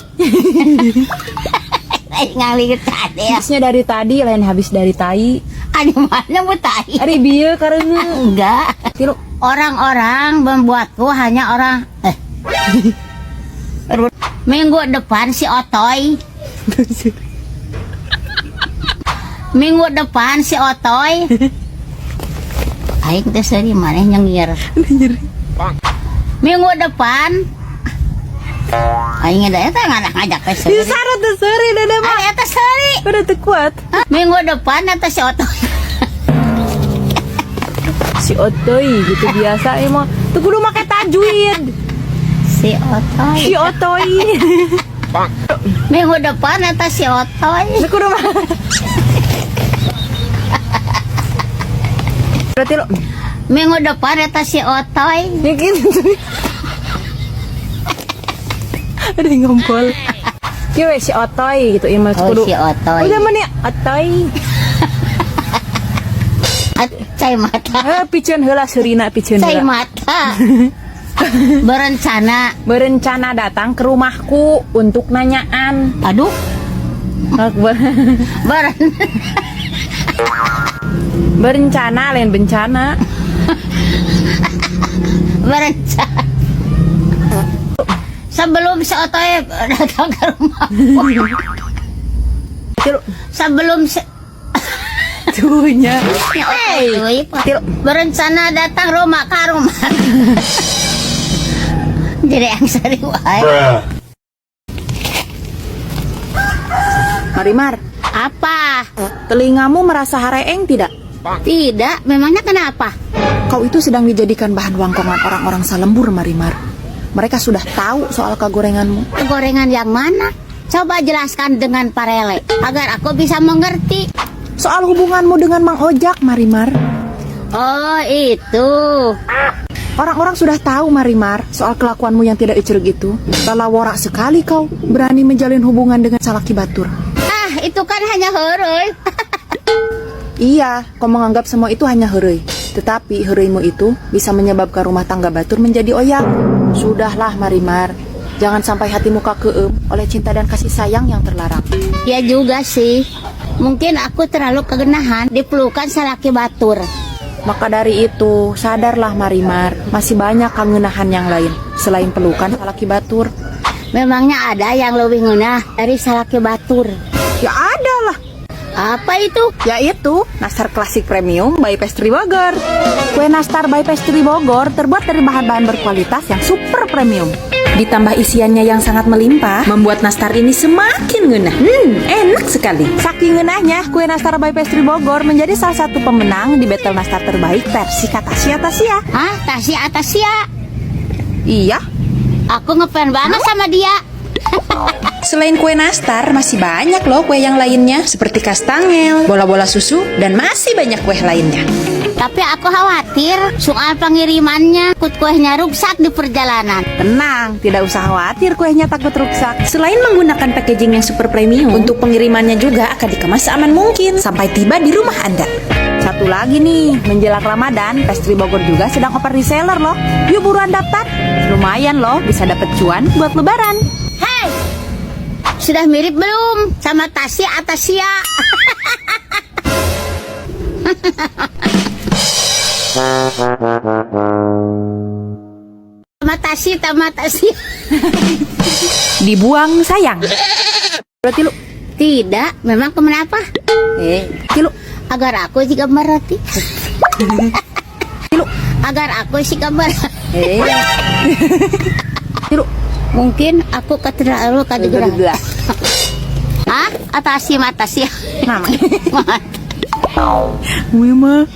Ngalih tadi ya. Habisnya dari tadi, lain habis dari tai. Ada mana mau tadi? Ari bieu karena. Enggak. Tilu. Orang-orang membuatku hanya orang. Minggu depan si Otoy. Minggu depan si Otoy. Aing teh seri maneh nyengir. Minggu depan aing ada eta ngajak teh seri. Disara teh seuri dada mah. Ari eta seri. Udah teu kuat. Minggu depan eta si Otoy. Si Otoy gitu biasa emang. Tuh kudu make tajwid. Si Otoy. Si Otoy. Minggu depan eta si Otoy. Tuh kudu mah. Berarti lo Minggu depan eta si Otoy. bikin ada yang ngompol. Kieu si Otoy gitu ieu Oh kudu. si Otoy. Udah mana Otoy. Cai mata. Piceun heula seurina piceun Cai heula. mata. berencana datang ke rumahku untuk nanyaan. Aduh, beren Berencana lain bencana. berencana. Sebelum seotoy datang ke rumahku. Sebelum Tuhnya. berencana datang ke rumah. Jadi yang sari wae. Marimar, Apa? telingamu merasa hareeng tidak? Tidak, memangnya kenapa? Kau itu sedang dijadikan bahan wangkongan orang-orang Salembur, Marimar. Mereka sudah tahu soal kegorenganmu. Gorengan yang mana? Coba jelaskan dengan parele agar aku bisa mengerti. Soal hubunganmu dengan Mang Ojak, Marimar. Oh, itu. Orang-orang sudah tahu, Marimar, soal kelakuanmu yang tidak icreg itu. Lalaworak sekali kau berani menjalin hubungan dengan Salaki Batur. Ah, itu kan hanya heureui. Iya, kau menganggap semua itu hanya herei. Tetapi hereimu itu bisa menyebabkan rumah tangga Batur menjadi oyak. Sudahlah, Marimar. Jangan sampai hatimu kakeum oleh cinta dan kasih sayang yang terlarang. Ya juga sih. Mungkin aku terlalu kegenahan dipelukan Salaki Batur. Maka dari itu, sadarlah Marimar, masih banyak kangenahan yang lain selain pelukan Salaki Batur. Memangnya ada yang lebih ngeunah dari Salaki Batur? Ya ada lah. Apa itu? Yaitu Nastar Klasik Premium by Pastry Bogor. Kue Nastar by Pastry Bogor terbuat dari bahan-bahan berkualitas yang super premium. Ditambah isiannya yang sangat melimpah, membuat nastar ini semakin ngenah. Enak sekali. Saking ngenahnya, kue Nastar by Pastry Bogor menjadi salah satu pemenang di battle nastar terbaik versi Katasia. Hah? Tasia? Iya. Aku ngefans banget sama dia. Selain kue nastar, masih banyak loh kue yang lainnya, seperti kastangel, bola-bola susu, dan masih banyak kue lainnya. Tapi aku khawatir soal pengirimannya, takut kuehnya rusak di perjalanan. Tenang, tidak usah khawatir kuenya takut rusak. Selain menggunakan packaging yang super premium, untuk pengirimannya juga akan dikemas seaman mungkin sampai tiba di rumah Anda. Satu lagi nih, menjelang Ramadan, Pastry Bogor juga sedang offer reseller loh. Yuk buruan daftar. Lumayan loh, bisa dapet cuan buat lebaran. Hei, sudah mirip belum sama Tasia? Sama Tasia. Dibuang sayang. Berarti lu Tidak, memang kenapa? Tilu. Agar aku juga merati. Agar aku sih gambar. Tilu. Mungkin aku keterlalu kadegerah. Hah? Atasi ya. Nama. Wima.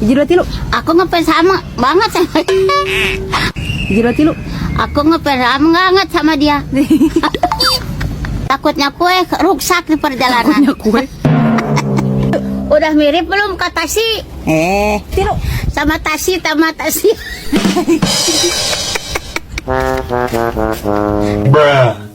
Jadi tilu. Aku ngefans sama banget sama. Jadi tilu. Aku ngefans banget sama dia. Takutnya kue rusak di perjalanan. Kue. Udah mirip belum kata si? Tilu. Sama Tasi. Bruh.